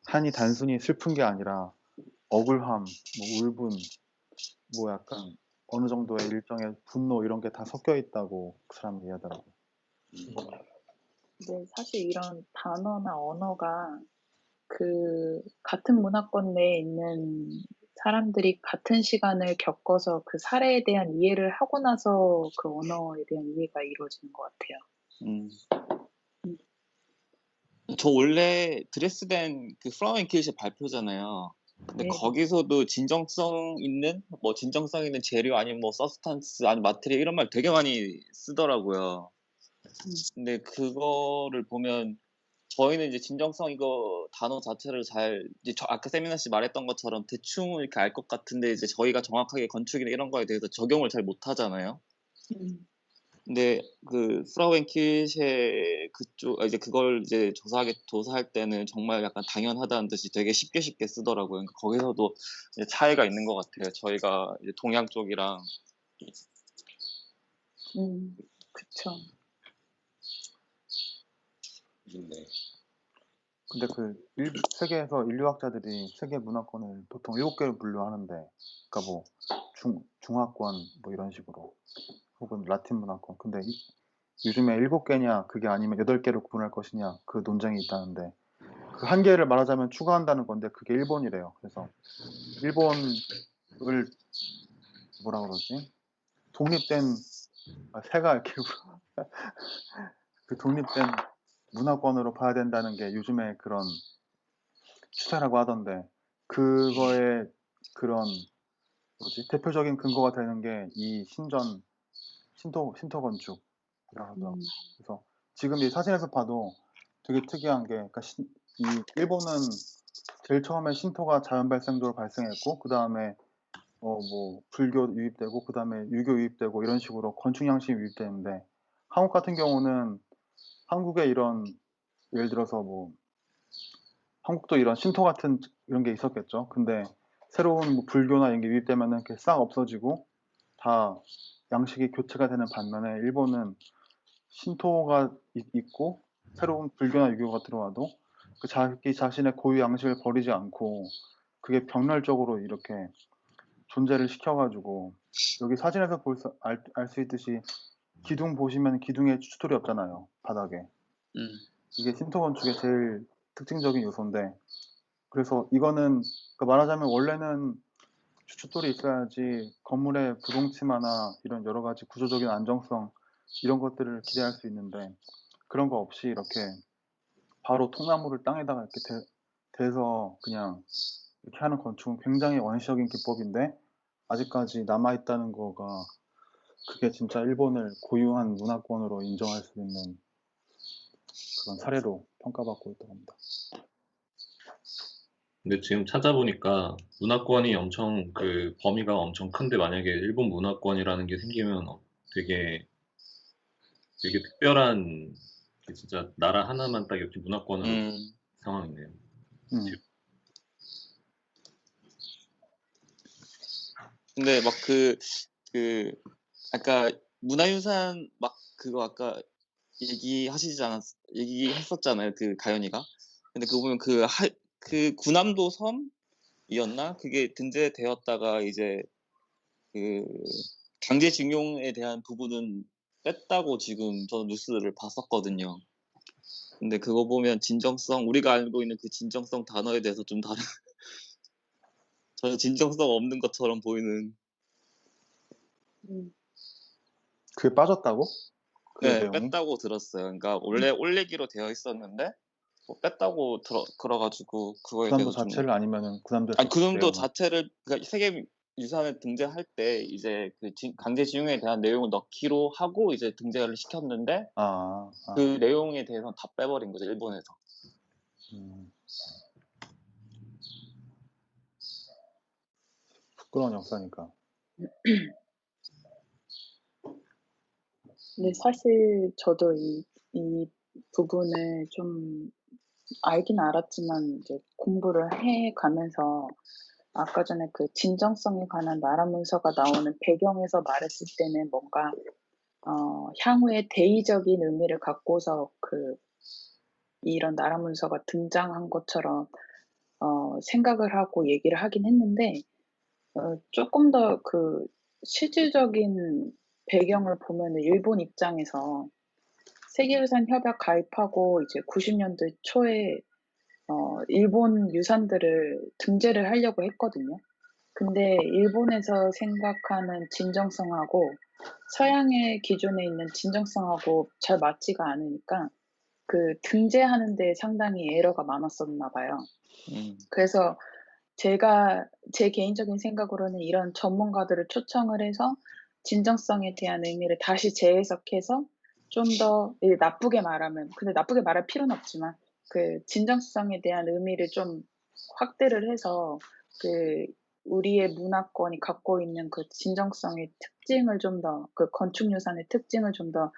한이 단순히 슬픈 게 아니라 억울함, 뭐 울분, 뭐 약간 어느 정도의 일정의 분노 이런 게 다 섞여 있다고 그 사람이 이해하더라고요. 네, 사실 이런 단어나 언어가 그 같은 문화권 내에 있는 사람들이 같은 시간을 겪어서 그 사례에 대한 이해를 하고 나서 그 언어에 대한 이해가 이루어지는 것 같아요. 음. 음. 저 원래 드레스덴 그 플라워 앤 킬의 발표잖아요. 근데 네. 거기서도 진정성 있는 재료 아니면 뭐 서스탄스 아니면 마테리얼 이런 말 되게 많이 쓰더라고요. 근데 그거를 보면 저희는 이제 진정성 이거 단어 자체를 잘 이제 아까 세미나 씨 말했던 것처럼 대충 이렇게 알 것 같은데 이제 저희가 정확하게 건축이나 이런 거에 대해서 적용을 잘 못하잖아요. 근데 그 플라워 앤 킷의 그쪽 이제 그걸 이제 조사할 때는 정말 약간 당연하다는 듯이 되게 쉽게 쓰더라고요. 그러니까 거기서도 이제 차이가 있는 것 같아요. 저희가 이제 동양 쪽이랑 그쵸. 네. 근데 세계에서 인류학자들이 세계 문화권을 보통 7개로 분류하는데, 그러니까 뭐 중화권 뭐 이런 식으로, 혹은 라틴 문화권. 근데 요즘에 7개냐 그게 아니면 8개로 구분할 것이냐 그 논쟁이 있다는데, 그 한 개를 말하자면 추가한다는 건데 그게 일본이래요. 그래서 일본을 뭐라 그러지? 독립된 새가 이렇게 그 독립된 문화권으로 봐야 된다는 게 요즘에 그런 추세라고 하던데, 그거에 그런 대표적인 근거가 되는 게 이 신토 건축이라고 하더라고요. 그래서 지금 이 사진에서 봐도 되게 특이한 게, 그러니까 이 일본은 제일 처음에 신토가 자연 발생적으로 발생했고, 그 다음에 뭐 불교 유입되고, 그 다음에 유교 유입되고 이런 식으로 건축 양식이 유입되는데, 한국 같은 경우는 한국의 이런, 예를 들어서 뭐 한국도 이런 신토 같은 이런 게 있었겠죠. 근데 새로운 뭐 불교나 이런 게 유입되면은 그게 싹 없어지고 다 양식이 교체가 되는 반면에, 일본은 신토가 있고 새로운 불교나 유교가 들어와도 그 자기 자신의 고유 양식을 버리지 않고 그게 병렬적으로 이렇게 존재를 시켜가지고, 여기 사진에서 알 수 있듯이 기둥 보시면 기둥에 추돌이 없잖아요, 바닥에. 이게 신토 건축의 제일 특징적인 요소인데, 그래서 이거는 그러니까 말하자면 원래는 추춧돌이 있어야지 건물의 부동치마나 이런 여러 가지 구조적인 안정성 이런 것들을 기대할 수 있는데, 그런 거 없이 이렇게 바로 통나무를 땅에다가 이렇게 대서 그냥 이렇게 하는 건축은 굉장히 원시적인 기법인데, 아직까지 남아있다는 거가 그게 진짜 일본을 고유한 문화권으로 인정할 수 있는 그런 사례로 평가받고 있다고 합니다. 근데 지금 찾아보니까 문화권이 엄청 그 범위가 엄청 큰데, 만약에 일본 문화권이라는 게 생기면 되게 특별한 진짜 나라 하나만 딱 이렇게 문화권으로 상황이네요. 근데 막 아까 문화유산 막 그거 아까 얘기했었잖아요. 그 가연이가. 근데 그거 보면 그 군함도 섬이었나? 그게 등재되었다가 이제 그 강제징용에 대한 부분은 뺐다고 지금 저는 뉴스를 봤었거든요. 근데 그거 보면 우리가 알고 있는 그 진정성 단어에 대해서 좀 다른 전혀 진정성 없는 것처럼 보이는. 그게 빠졌다고? 그 네, 내용이? 뺐다고 들었어요. 그러니까 원래 올리기로 되어 있었는데 뭐 뺐다고 들어가지고 그거에 구남도 대해서 좀. 자체를 아니면은 구남도에서 아니 그놈도 내용을? 자체를 그러니까 세계 유산을 등재할 때 이제 그 강제징용에 대한 내용을 넣기로 하고 이제 등재를 시켰는데 그 내용에 대해서는 다 빼버린 거죠, 일본에서. 부끄러운 역사니까. 근데 사실 저도 이 부분을 좀 알긴 알았지만 이제 공부를 해 가면서 아까 전에 그 진정성에 관한 나라 문서가 나오는 배경에서 말했을 때는 뭔가 향후에 대의적인 의미를 갖고서 이런 나라 문서가 등장한 것처럼 생각을 하고 얘기를 하긴 했는데 쪼끔 더 실질적인 배경을 보면은 일본 입장에서 세계유산 협약 가입하고 이제 90 년대 초에 일본 유산들을 등재를 하려고 했거든요. 근데 일본에서 생각하는 진정성하고 서양의 기준에 있는 진정성하고 잘 맞지가 않으니까 등재하는 데 상당히 에러가 많았었나 봐요. 그래서 제가 제 개인적인 생각으로는 이런 전문가들을 초청을 해서 진정성에 대한 의미를 다시 재해석해서 좀 더 나쁘게 말하면 근데 나쁘게 말할 필요는 없지만 진정성에 대한 의미를 좀 확대를 해서 우리의 문화권이 갖고 있는 진정성의 특징을 좀 더 건축유산의 특징을 좀 더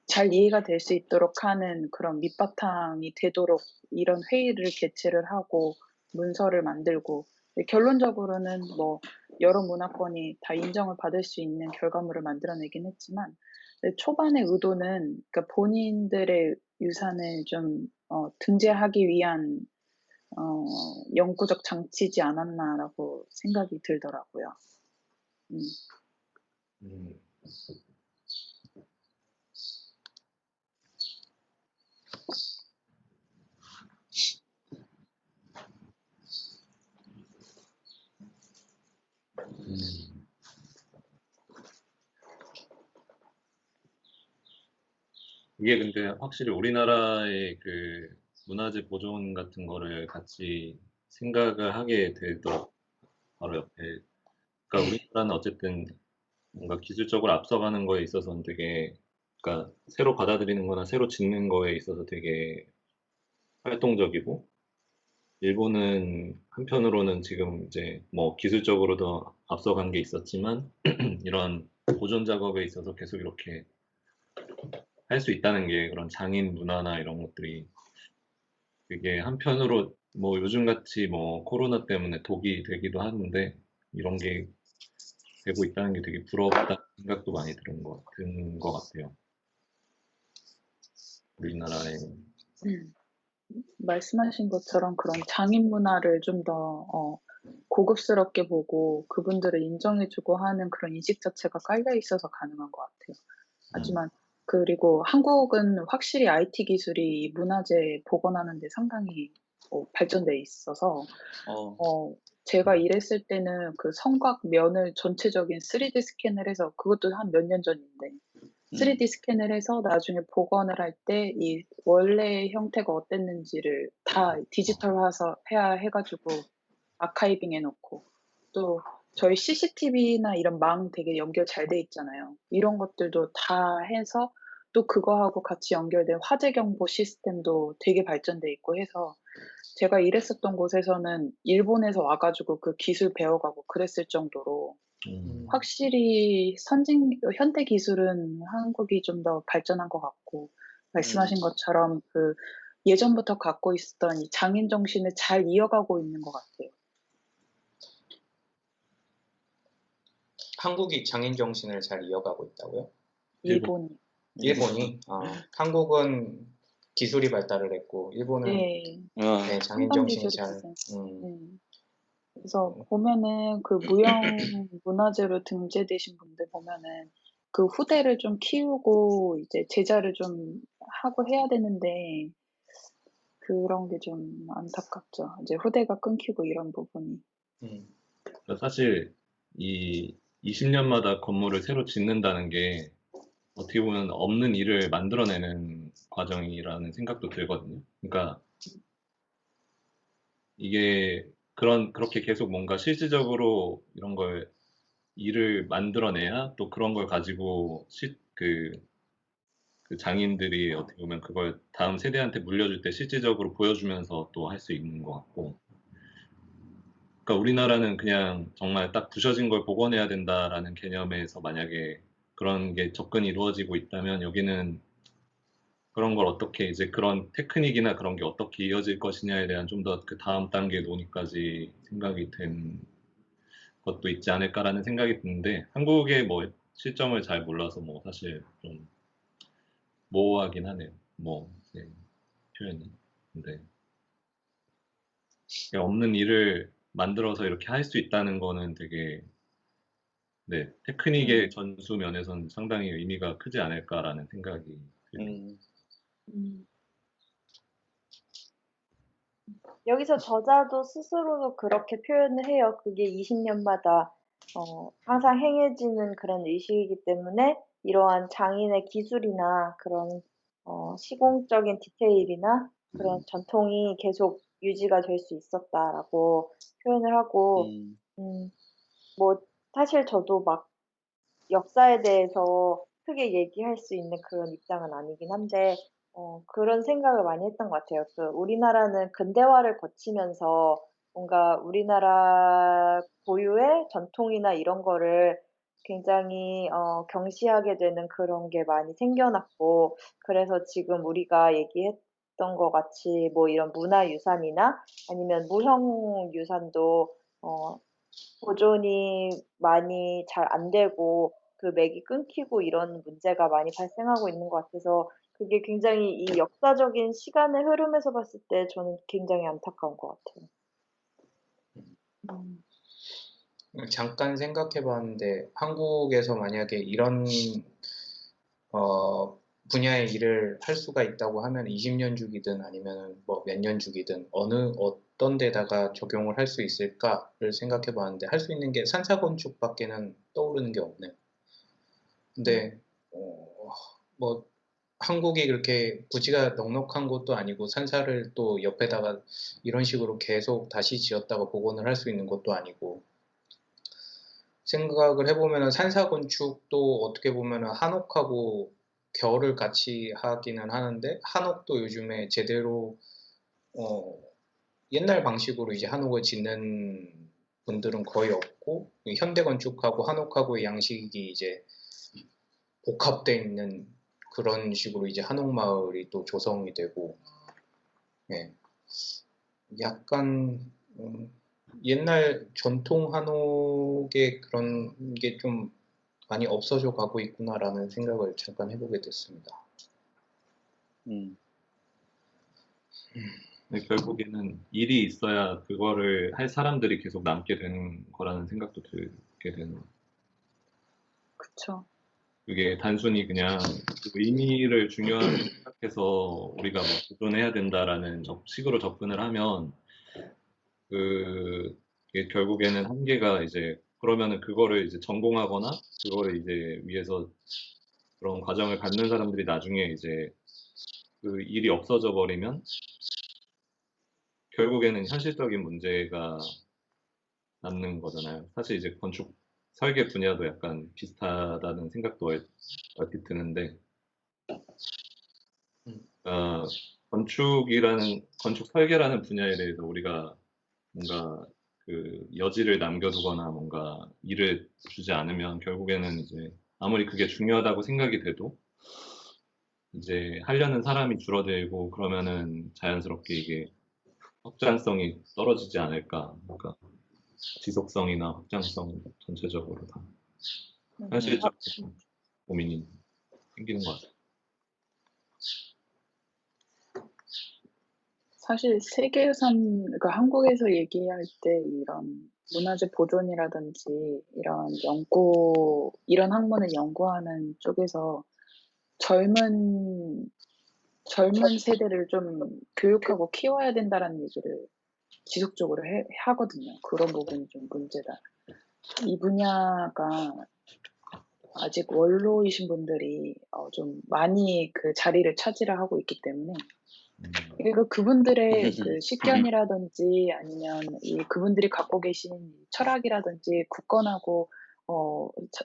잘 이해가 될 수 있도록 하는 그런 밑바탕이 되도록 이런 회의를 개최를 하고 문서를 만들고 결론적으로는 뭐 여러 문화권이 다 인정을 받을 수 있는 결과물을 만들어내긴 했지만 초반의 의도는 그러니까 본인들의 유산을 좀 등재하기 위한 영구적 장치지 않았나라고 생각이 들더라고요. 음, 이게 근데 확실히 우리나라의 그 문화재 보존 같은 거를 같이 생각을 하게 되더라고요. 바로 옆에. 그러니까 우리나라는 어쨌든 뭔가 기술적으로 앞서가는 거에 있어서는 되게, 그러니까 새로 받아들이는 거나 새로 짓는 거에 있어서 되게 활동적이고, 일본은 한편으로는 지금 이제 뭐 기술적으로도 앞서간 게 있었지만, 이런 보존 작업에 있어서 계속 이렇게 할 수 있다는 게 그런 장인 문화나 이런 것들이 되게 한편으로 뭐 요즘같이 뭐 코로나 때문에 독이 되기도 하는데 이런 게 되고 있다는 게 되게 부럽다는 생각도 많이 든 것 같아요. 우리나라에. 말씀하신 것처럼 그런 장인 문화를 좀 더 고급스럽게 보고 그분들을 인정해주고 하는 그런 인식 자체가 깔려 있어서 가능한 것 같아요. 하지만 그리고 한국은 확실히 IT 기술이 문화재 복원하는 데 상당히 발전돼 있어서 제가 일했을 때는 성곽 면을 전체적인 3D 스캔을 해서 그것도 한 몇 년 전인데 3D 스캔을 해서 나중에 복원을 할 때 이 원래의 형태가 어땠는지를 다 디지털화해서 해가지고 아카이빙 해놓고 또 저희 CCTV나 이런 망 되게 연결 잘 돼 있잖아요. 이런 것들도 다 해서 또 그거하고 같이 연결된 화재 경보 시스템도 되게 발전돼 있고 해서 제가 일했었던 곳에서는 일본에서 와가지고 그 기술 배워가고 그랬을 정도로 확실히 현대 기술은 한국이 좀 더 발전한 것 같고 말씀하신 것처럼 예전부터 갖고 있었던 이 장인 정신을 잘 이어가고 있는 것 같아요. 한국이 장인 정신을 잘 이어가고 있다고요? 일본이. 한국은 기술이 발달을 했고 일본은 네. 네, 장인 첨단 정신이 기술이 잘 그래서 보면은 무형 문화재로 등재되신 분들 보면은 후대를 좀 키우고 이제 제자를 좀 하고 해야 되는데 그런 게 좀 안타깝죠. 이제 후대가 끊기고 이런 부분이. 그러니까 사실 이 20년마다 건물을 새로 짓는다는 게 어떻게 보면 없는 일을 만들어내는 과정이라는 생각도 들거든요. 그러니까 이게 그렇게 계속 뭔가 실질적으로 이런 걸 일을 만들어내야 또 그런 걸 가지고 그 장인들이 어떻게 보면 그걸 다음 세대한테 물려줄 때 실질적으로 보여주면서 또 할 수 있는 것 같고. 그러니까 우리나라는 그냥 정말 딱 부셔진 걸 복원해야 된다라는 개념에서 만약에 그런 게 접근이 이루어지고 있다면 여기는 그런 걸 어떻게 이제 그런 테크닉이나 그런 게 어떻게 이어질 것이냐에 대한 좀 더 그 다음 단계 논의까지 생각이 된 것도 있지 않을까라는 생각이 드는데 한국의 뭐 실정을 잘 몰라서 뭐 사실 좀 모호하긴 하네요. 뭐 네, 표현이. 근데 없는 일을 만들어서 이렇게 할 수 있다는 거는 되게 네, 테크닉의 전수 면에서는 상당히 의미가 크지 않을까라는 생각이 들어요. 음, 여기서 저자도 스스로도 그렇게 표현을 해요. 그게 20년마다 항상 행해지는 그런 의식이기 때문에 이러한 장인의 기술이나 그런 시공적인 디테일이나 그런 전통이 계속 유지가 될 수 있었다라고 표현을 하고, 뭐 사실 저도 막 역사에 대해서 크게 얘기할 수 있는 그런 입장은 아니긴 한데, 그런 생각을 많이 했던 것 같아요. 우리나라는 근대화를 거치면서 뭔가 우리나라 고유의 전통이나 이런 거를 굉장히 경시하게 되는 그런 게 많이 생겨났고, 그래서 지금 우리가 얘기했던 것 같이 뭐 이런 문화유산이나 아니면 무형유산도 보존이 많이 잘 안 되고 그 맥이 끊기고 이런 문제가 많이 발생하고 있는 것 같아서 그게 굉장히 이 역사적인 시간의 흐름에서 봤을 때 저는 굉장히 안타까운 것 같아요. 잠깐 생각해 봤는데 한국에서 만약에 이런 분야의 일을 할 수가 있다고 하면 20년 주기든 아니면 뭐 몇 년 주기든 어떤 데다가 적용을 할 수 있을까를 생각해 봤는데 할 수 있는 게 산사 건축밖에는 떠오르는 게 없네요. 근데 뭐 한국이 그렇게 부지가 넉넉한 곳도 아니고 산사를 또 옆에다가 이런 식으로 계속 다시 지었다가 복원을 할 수 있는 것도 아니고 생각을 해보면 산사 건축도 어떻게 보면 한옥하고 결을 같이 하기는 하는데 한옥도 요즘에 제대로 옛날 방식으로 이제 한옥을 짓는 분들은 거의 없고 현대 건축하고 한옥하고의 양식이 이제 복합되어 있는 그런 식으로 이제 한옥 마을이 또 조성이 되고 예. 약간 옛날 전통 한옥의 그런 게 좀 많이 없어져 가고 있구나라는 생각을 잠깐 해보게 됐습니다. 결국에는 일이 있어야 그거를 할 사람들이 계속 남게 되는 거라는 생각도 들게 되는. 그쵸. 그게 단순히 그냥 그 의미를 중요하게 생각해서 우리가 뭐 보존해야 된다라는 식으로 접근을 하면 그게 결국에는 한계가 이제 그러면은 그거를 이제 전공하거나 그거를 이제 위해서 그런 과정을 갖는 사람들이 나중에 이제 그 일이 없어져 버리면 결국에는 현실적인 문제가 남는 거잖아요. 사실 이제 건축 설계 분야도 약간 비슷하다는 생각도 얼핏 드는데, 건축 설계라는 분야에 대해서 우리가 뭔가 그 여지를 남겨두거나 뭔가 일을 주지 않으면 결국에는 이제 아무리 그게 중요하다고 생각이 돼도 이제 하려는 사람이 줄어들고 그러면은 자연스럽게 이게 확장성이 떨어지지 않을까. 그러니까 지속성이나 확장성 전체적으로 다 현실적인 고민이 생기는 것 같아요. 사실 세계유산, 그러니까 한국에서 얘기할 때 이런 문화재 보존이라든지 이런 이런 학문을 연구하는 쪽에서 젊은 세대를 좀 교육하고 키워야 된다라는 얘기를 지속적으로 하거든요. 그런 부분이 좀 문제다. 이 분야가 아직 원로이신 분들이 좀 많이 그 자리를 차지를 하고 있기 때문에 그리고 그분들의 그 식견이라든지 아니면 그분들이 갖고 계신 철학이라든지 굳건하고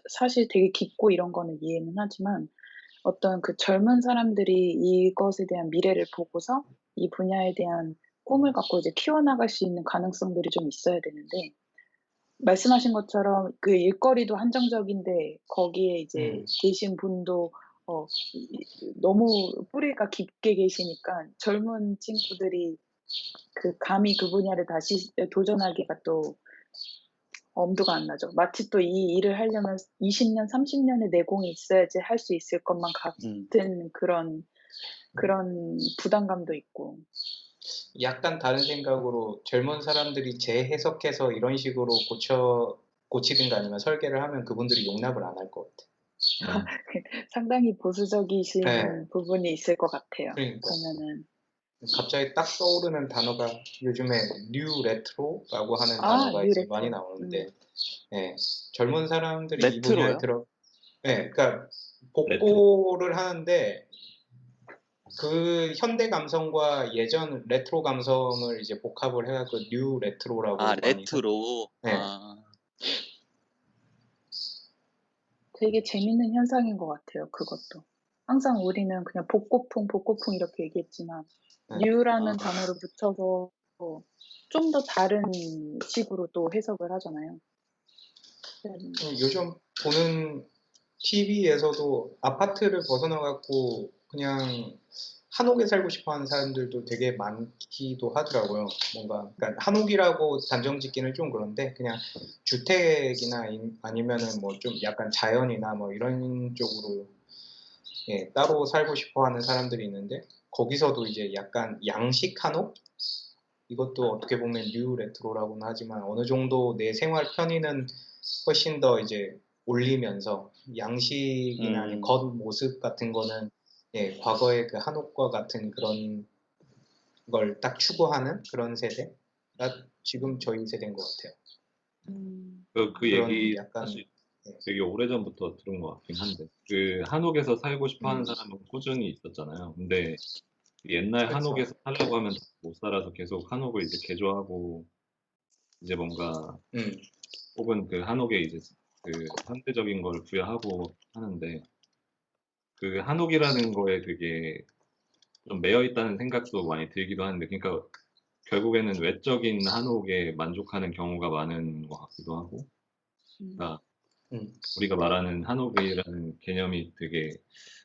사실 되게 깊고 이런 거는 이해는 하지만 어떤 그 젊은 사람들이 이것에 대한 미래를 보고서 이 분야에 대한 꿈을 갖고 이제 키워나갈 수 있는 가능성들이 좀 있어야 되는데 말씀하신 것처럼 그 일거리도 한정적인데 거기에 이제 계신 분도 너무 뿌리가 깊게 계시니까 젊은 친구들이 감히 그 분야를 다시 도전하기가 또 엄두가 안 나죠. 마치 또 이 일을 하려면 20년, 30년의 내공이 있어야지 할 수 있을 것만 같은 그런 부담감도 있고. 약간 다른 생각으로 젊은 사람들이 재해석해서 이런 식으로 고치든가 아니면 설계를 하면 그분들이 용납을 안 할 것 같아. 상당히 보수적이신 네. 부분이 있을 것 같아요. 그러니까. 그러면은 갑자기 딱 떠오르는 단어가 요즘에 뉴 레트로라고 하는 단어가 뉴 이제 레트로. 많이 나오는데, 예, 젊은 사람들이 이 분야에 레트로요? 그러니까 복고를 하는데 그 현대 감성과 예전 레트로 감성을 이제 복합을 해갖고 뉴 레트로라고 많이 레트로. 네. 되게 재밌는 현상인 것 같아요. 그것도. 항상 우리는 그냥 복고풍 이렇게 얘기했지만 뉴라는 단어를 붙여서 좀 더 다른 식으로 또 해석을 하잖아요. 요즘 보는 TV에서도 아파트를 벗어나갖고 그냥 한옥에 살고 싶어하는 사람들도 되게 많기도 하더라고요. 뭔가 그러니까 한옥이라고 단정 짓기는 좀 그런데 그냥 주택이나 아니면은 뭐 좀 약간 자연이나 뭐 이런 쪽으로 따로 살고 싶어하는 사람들이 있는데 거기서도 이제 약간 양식 한옥 이것도 어떻게 보면 뉴 레트로라고는 하지만 어느 정도 내 생활 편의는 훨씬 더 이제 올리면서 양식이나 아니면 겉모습 같은 거는 과거의 그 한옥과 같은 그런 걸 딱 추구하는 그런 세대가 지금 저희 세대인 것 같아요. 그 얘기 약간 사실 되게 오래전부터 들은 것 같긴 한데 그 한옥에서 살고 싶어하는 사람은 꾸준히 있었잖아요. 근데 옛날 그렇죠. 한옥에서 살려고 하면 못 살아서 계속 한옥을 이제 개조하고 이제 뭔가 혹은 그 한옥에 이제 그 현대적인 걸 부여하고 하는데 그 한옥이라는 거에 되게 좀 매여 있다는 생각도 많이 들기도 하는데 그러니까 결국에는 외적인 한옥에 만족하는 경우가 많은 것 같기도 하고 그러니까 우리가 말하는 한옥이라는 개념이 되게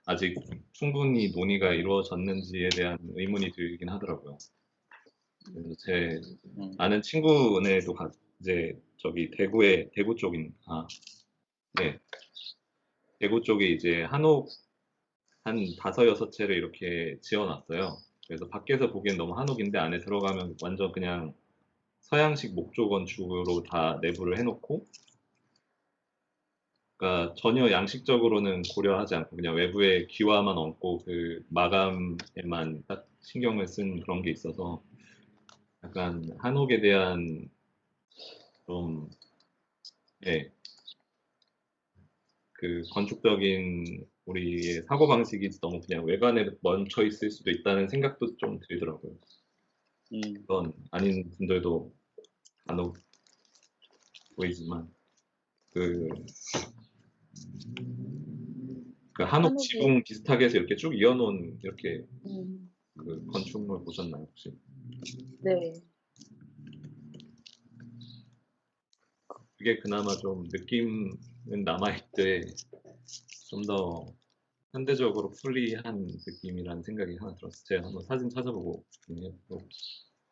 아직 충분히 논의가 이루어졌는지에 대한 의문이 들긴 하더라고요. 그래서 제 아는 친구네도 이제 저기 대구 쪽인 대구 쪽에 이제 한옥 한 5-6채를 이렇게 지어놨어요. 그래서 밖에서 보기엔 너무 한옥인데 안에 들어가면 완전 그냥 서양식 목조 건축으로 다 내부를 해놓고 그러니까 전혀 양식적으로는 고려하지 않고 그냥 외부에 기와만 얹고 그 마감에만 딱 신경을 쓴 그런 게 있어서 약간 한옥에 대한 좀 그 건축적인 우리의 사고방식이 너무 그냥 외관에 멈춰 있을 수도 있다는 생각도 좀 들더라고요. 그건 아닌 분들도 간혹 보이지만 그 한옥 지붕 비슷하게 해서 이렇게 쭉 이어놓은 이렇게 그 건축물 보셨나요 혹시? 네. 그게 그나마 좀 느낌은 남아있되 좀 더 현대적으로 풀리한 느낌이라는 생각이 하나 들었어요. 제가 한번 사진 찾아보고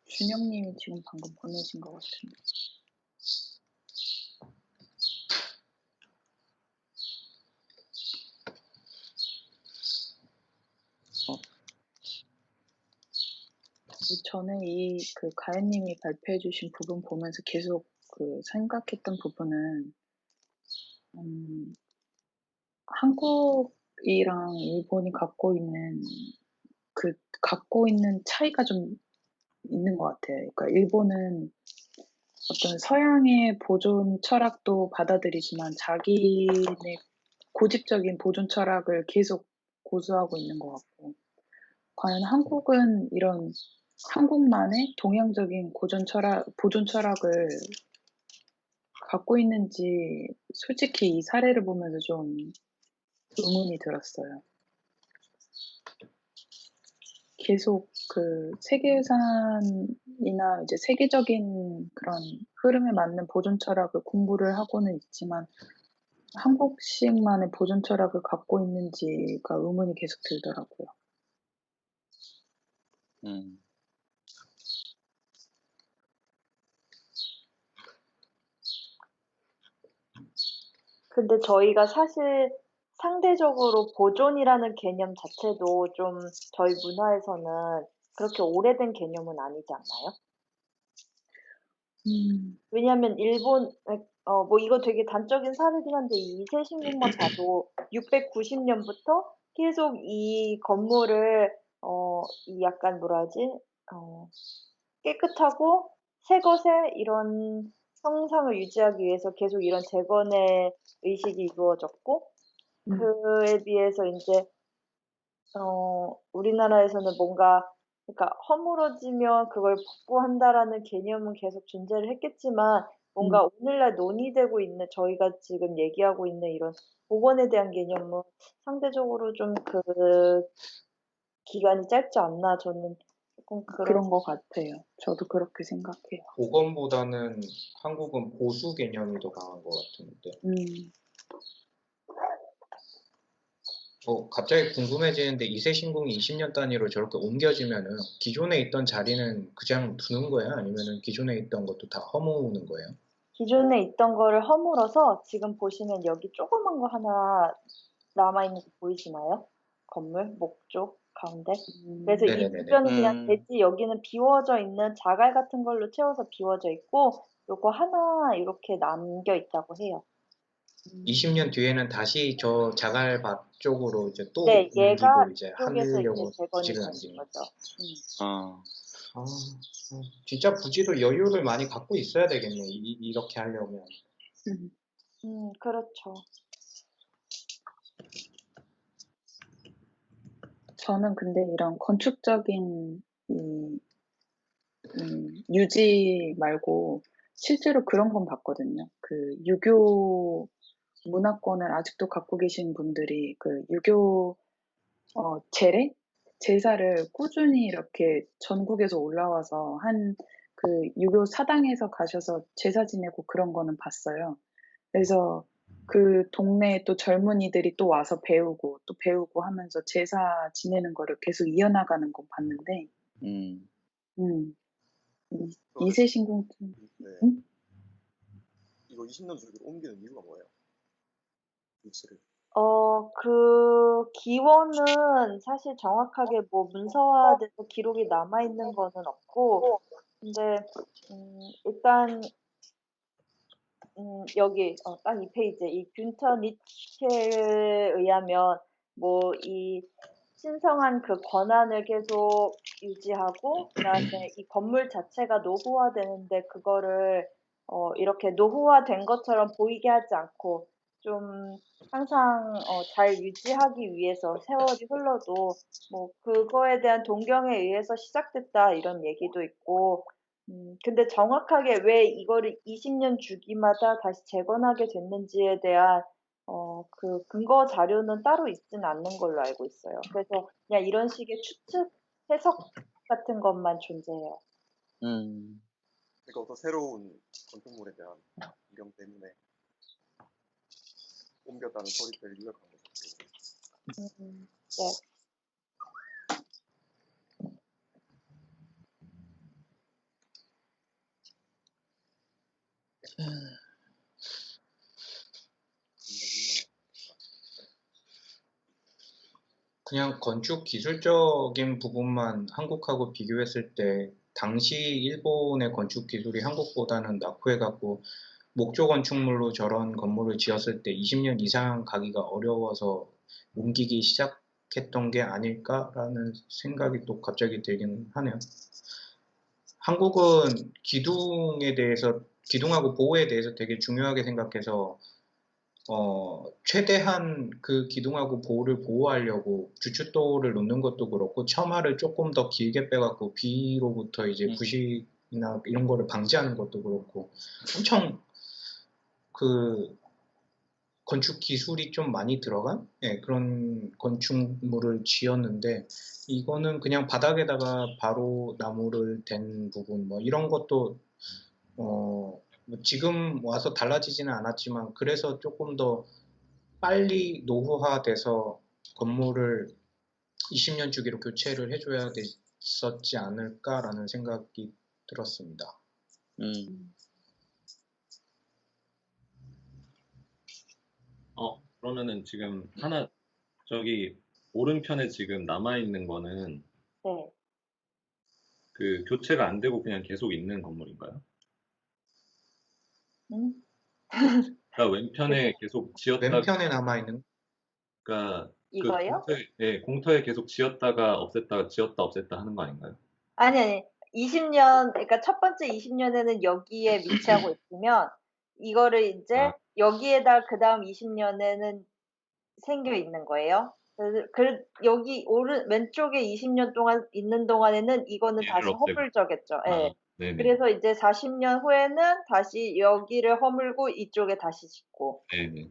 준영님이 지금 방금 보내신 것 같은데. 저는 가연님이 발표해주신 부분 보면서 계속 생각했던 부분은 한국이랑 일본이 갖고 있는 차이가 좀 있는 것 같아요. 그러니까 일본은 어떤 서양의 보존 철학도 받아들이지만 자기네 고집적인 보존 철학을 계속 고수하고 있는 것 같고, 과연 한국은 이런 한국만의 동양적인 보존 철학을 갖고 있는지 솔직히 이 사례를 보면서 좀 의문이 들었어요. 계속 세계유산이나 이제 세계적인 그런 흐름에 맞는 보존 철학을 공부를 하고는 있지만 한국식만의 보존 철학을 갖고 있는지가 의문이 계속 들더라고요. 음. 근데 저희가 사실 상대적으로 보존이라는 개념 자체도 좀 저희 문화에서는 그렇게 오래된 개념은 아니지 않나요? 왜냐하면 일본, 뭐 이거 되게 단적인 사례긴 한데 이 이세 신궁만 봐도 690년부터 계속 이 건물을 이 약간 뭐라 하지? 깨끗하고 새 것의 이런 형상을 유지하기 위해서 계속 이런 재건의 의식이 이루어졌고 그에 비해서 인제 우리나라에서는 뭔가 그러니까 허물어지면 그걸 복구한다라는 개념은 계속 존재를 했겠지만 뭔가 오늘날 논의되고 있는 저희가 지금 얘기하고 있는 이런 복원에 대한 개념은 상대적으로 좀 기간이 짧지 않나 저는 쪼끔 그런 것 같아요. 저도 그렇게 생각해요. 복원보다는 한국은 보수 개념이 더 강한 것 같은데. 갑자기 궁금해지는데 이세 신궁이 20년 단위로 저렇게 옮겨지면은 기존에 있던 자리는 그냥 두는 거예요? 아니면은 기존에 있던 것도 다 허무는 거예요? 기존에 있던 거를 허물어서 지금 보시면 여기 조그만 거 하나 남아있는 거 보이시나요? 건물 목쪽 가운데. 그래서 이 네네네네. 주변은 그냥 대지 여기는 비워져 있는 자갈 같은 걸로 채워서 비워져 있고 요거 하나 이렇게 남겨 있다고 해요. 20년 뒤에는 다시 저 자갈밭 쪽으로 이제 또 네, 얘가 옮기고 이제 이쪽에서 이제 하려고 재건이 부지를 되는 남기는 거죠. 진짜 부지도 여유를 많이 갖고 있어야 되겠네. 이렇게 하려면. 그렇죠. 저는 근데 이런 건축적인 유지 말고 실제로 그런 건 봤거든요. 그 유교 문화권을 아직도 갖고 계신 분들이 그 유교 제사를 꾸준히 이렇게 전국에서 올라와서 그 유교 사당에서 가셔서 제사 지내고 그런 거는 봤어요. 그래서 그 동네에 또 젊은이들이 또 와서 배우고 또 배우고 하면서 제사 지내는 거를 계속 이어나가는 건 봤는데, 이세 신궁, 응? 이거 20년 주기로 옮기는 이유가 뭐예요? 위치를. 그 기원은 사실 정확하게 뭐 문서화돼서 기록이 남아 있는 거는 없고, 근데 일단 여기 딱 이 페이지에 이 균터 니체에 의하면 뭐 이 신성한 그 권한을 계속 유지하고 그다음에 이 건물 자체가 노후화되는데 그거를 이렇게 노후화된 것처럼 보이게 하지 않고 좀 항상 잘 유지하기 위해서 세월이 흘러도 뭐 그거에 대한 동경에 의해서 시작됐다 이런 얘기도 있고 근데 정확하게 왜 이거를 20년 주기마다 다시 재건하게 됐는지에 대한 그 근거 자료는 따로 있지는 않는 걸로 알고 있어요. 그래서 그냥 이런 식의 추측, 해석 같은 것만 존재해요. 그러니까 어떤 새로운 건축물에 대한 이름 때문에 옮겼다는 소리를 유력한 거죠. 네. 그냥 건축 기술적인 부분만 한국하고 비교했을 때 당시 일본의 건축 기술이 한국보다는 낙후해갖고 목조 건축물로 저런 건물을 지었을 때 20년 이상 가기가 어려워서 옮기기 시작했던 게 아닐까라는 생각이 또 갑자기 들긴 하네요. 한국은 기둥하고 보호에 대해서 되게 중요하게 생각해서 최대한 그 기둥하고 보호를 보호하려고 주춧돌을 놓는 것도 그렇고 처마를 조금 더 길게 빼갖고 비로부터 이제 부식이나 이런 거를 방지하는 것도 그렇고 엄청 그 건축 기술이 좀 많이 들어간 그런 건축물을 지었는데 이거는 그냥 바닥에다가 바로 나무를 댄 부분 뭐 이런 것도 뭐 지금 와서 달라지지는 않았지만 그래서 조금 더 빨리 노후화돼서 건물을 20년 주기로 교체를 해줘야 됐었지 않을까라는 생각이 들었습니다. 그러면은 지금 하나 저기 오른편에 지금 남아있는 거는 네. 그 교체가 안 되고 그냥 계속 있는 건물인가요? 음? 그러니까 왼편에 계속 지었다가 왼편에 남아있는 그러니까 그 이거요? 공터에 계속 지었다가 없앴다가 지었다 없앴다 하는 거 아닌가요? 아니. 20년, 그러니까 첫 번째 20년에는 여기에 위치하고 있으면, 이거를 이제 여기에다 그 다음 20년에는 생겨 있는 거예요. 여기 왼쪽에 20년 동안 있는 동안에는 이거는 얘를 다시 없애고. 허물적겠죠. 예. 네네. 그래서 이제 40년 후에는 다시 여기를 허물고 이쪽에 다시 짓고. 네네.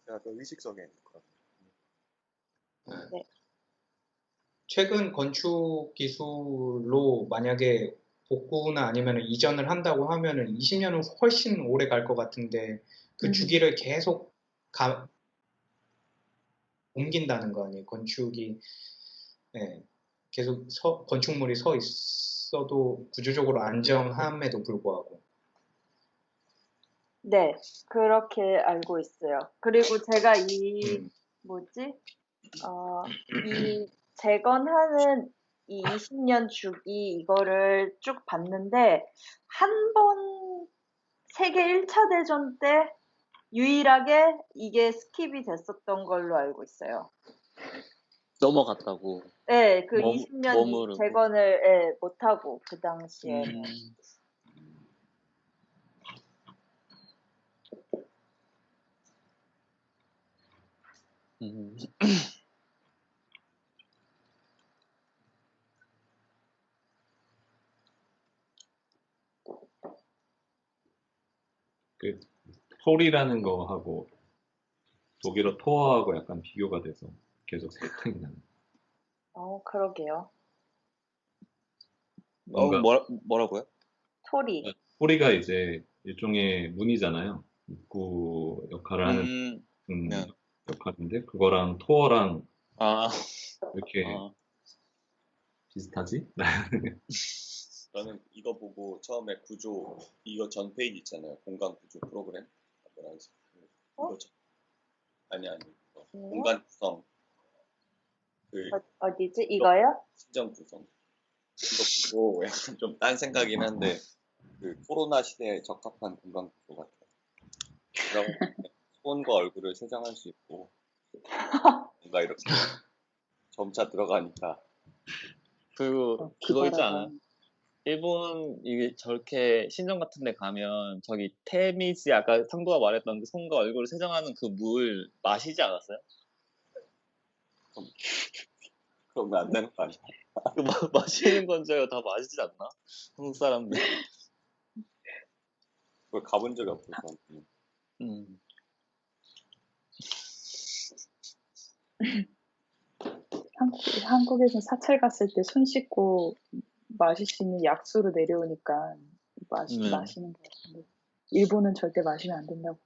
제가 더 의식적인 것 같아요. 네. 최근 건축 기술로 만약에 복구나 아니면 이전을 한다고 하면은 20년은 훨씬 오래 갈 것 같은데 그 주기를 계속 옮긴다는 거 아니에요? 건축이 계속 건축물이 서 있어도 구조적으로 안정함에도 불구하고. 네, 그렇게 알고 있어요. 그리고 제가 이 재건하는 이 20년 주기 이거를 쭉 봤는데, 한 번 세계 1차 대전 때 유일하게 이게 스킵이 됐었던 걸로 알고 있어요. 넘어갔다고. 네, 그 20년 머무르고. 재건을 못하고, 그 당시에는. 그 톨이라는 거하고 독일어 토어하고 약간 비교가 돼서 계속 생각이 나는. 그러게요. 뭔가 뭐라고요? 토리. 토리가 이제 일종의 문이잖아요. 입구 역할을 하는 네. 역할인데 그거랑 토어랑 이렇게 비슷하지? 저는 이거 보고 처음에 이거 전 페이지 있잖아요. 공간 구조 프로그램. 이거 아니. 공간 구성. 어디지? 이거요? 신정 구성. 이거 보고 약간 좀 딴 생각이긴 한데 그 코로나 시대에 적합한 공간 구조 같아요. 손과 얼굴을 세정할 수 있고 뭔가 이렇게 점차 들어가니까. 그리고 그거 있지 않아요? 일본 이게 저렇게 신정 같은 데 가면 저기 테미스 아까 상도가 말했던 그 손과 얼굴을 세정하는 그 물 마시지 않았어요? 그런 거 안 되는 거 아니야? 그 마시는 건 줄 알고 다 마시지 않나? 한국 사람들. 그걸 가본 적이 없어서. 한국에서 사찰 갔을 때 손 씻고 마실 수 있는 약수로 내려오니까 마시는 것 같은데, 일본은 절대 마시면 안 된다고.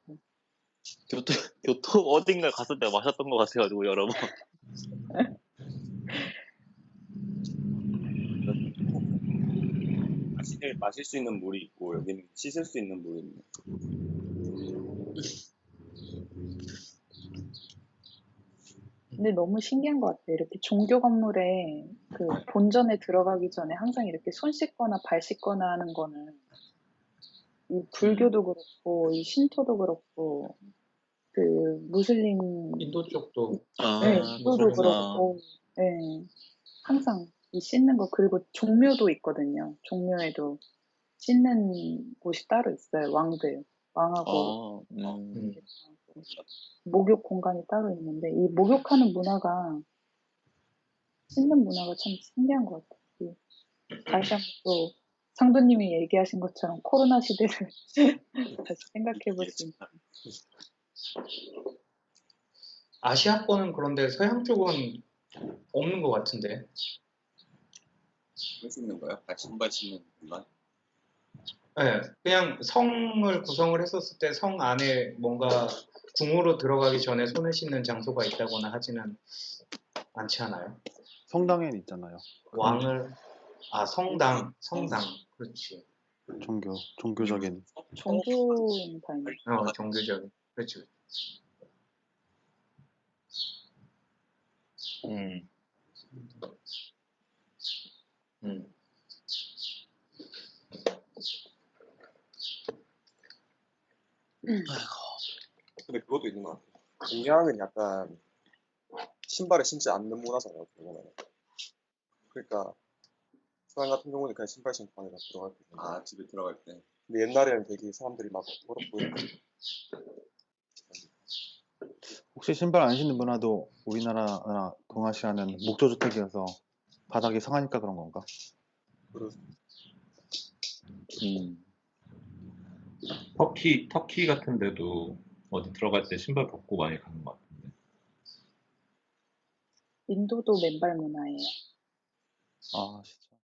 교토 어딘가 갔을 때 마셨던 것 같아가지고 여러 번. 마실 수 있는 물이 있고 여기는 씻을 수 있는 물이 있네. 근데 너무 신기한 것 같아요. 이렇게 종교 건물에 그 본전에 들어가기 전에 항상 이렇게 손 씻거나 발 씻거나 하는 거는 이 불교도 그렇고 이 신토도 그렇고 그 무슬림 인도 쪽도 인도도 그렇고 항상 이 씻는 거, 그리고 종묘도 있거든요. 종묘에도 씻는 곳이 따로 있어요. 왕하고 목욕 공간이 따로 있는데, 이 목욕하는 문화가, 씻는 문화가 참 신기한 것 같아요. 다시 한번 또 상도님이 얘기하신 것처럼 코로나 시대를 다시 생각해 볼 수 있는. 아시아권은 그런데 서양 쪽은 없는 것 같은데. 할 수 있는 거야? 신발 신는 공간? 네, 그냥 성을 구성을 했었을 때 성 안에 뭔가 궁으로 들어가기 전에 손을 씻는 장소가 있다거나 하지는 않지 않아요? 성당에는 있잖아요. 왕을 성당, 성당, 그렇지. 종교적인. 종교인 다니. 종교적인, 그렇지. 음. 근데 그것도 있는 것 같아요. 동양은 약간 신발을 신지 않는 문화잖아요. 어떻게 보면. 그러니까 서양 같은 경우는 그냥 신발 신고 안에 들어갈 때. 아, 집에 들어갈 때. 근데 옛날에는 되게 사람들이 막 더럽고 이렇게. 혹시 신발 안 신는 문화도 우리나라나 동아시아는 목조주택이어서 바닥이 상하니까 그런 건가? 터키 같은 데도 어디 들어갈 때 신발 벗고 많이 가는 것 같은데. 인도도 맨발 문화예요. 아,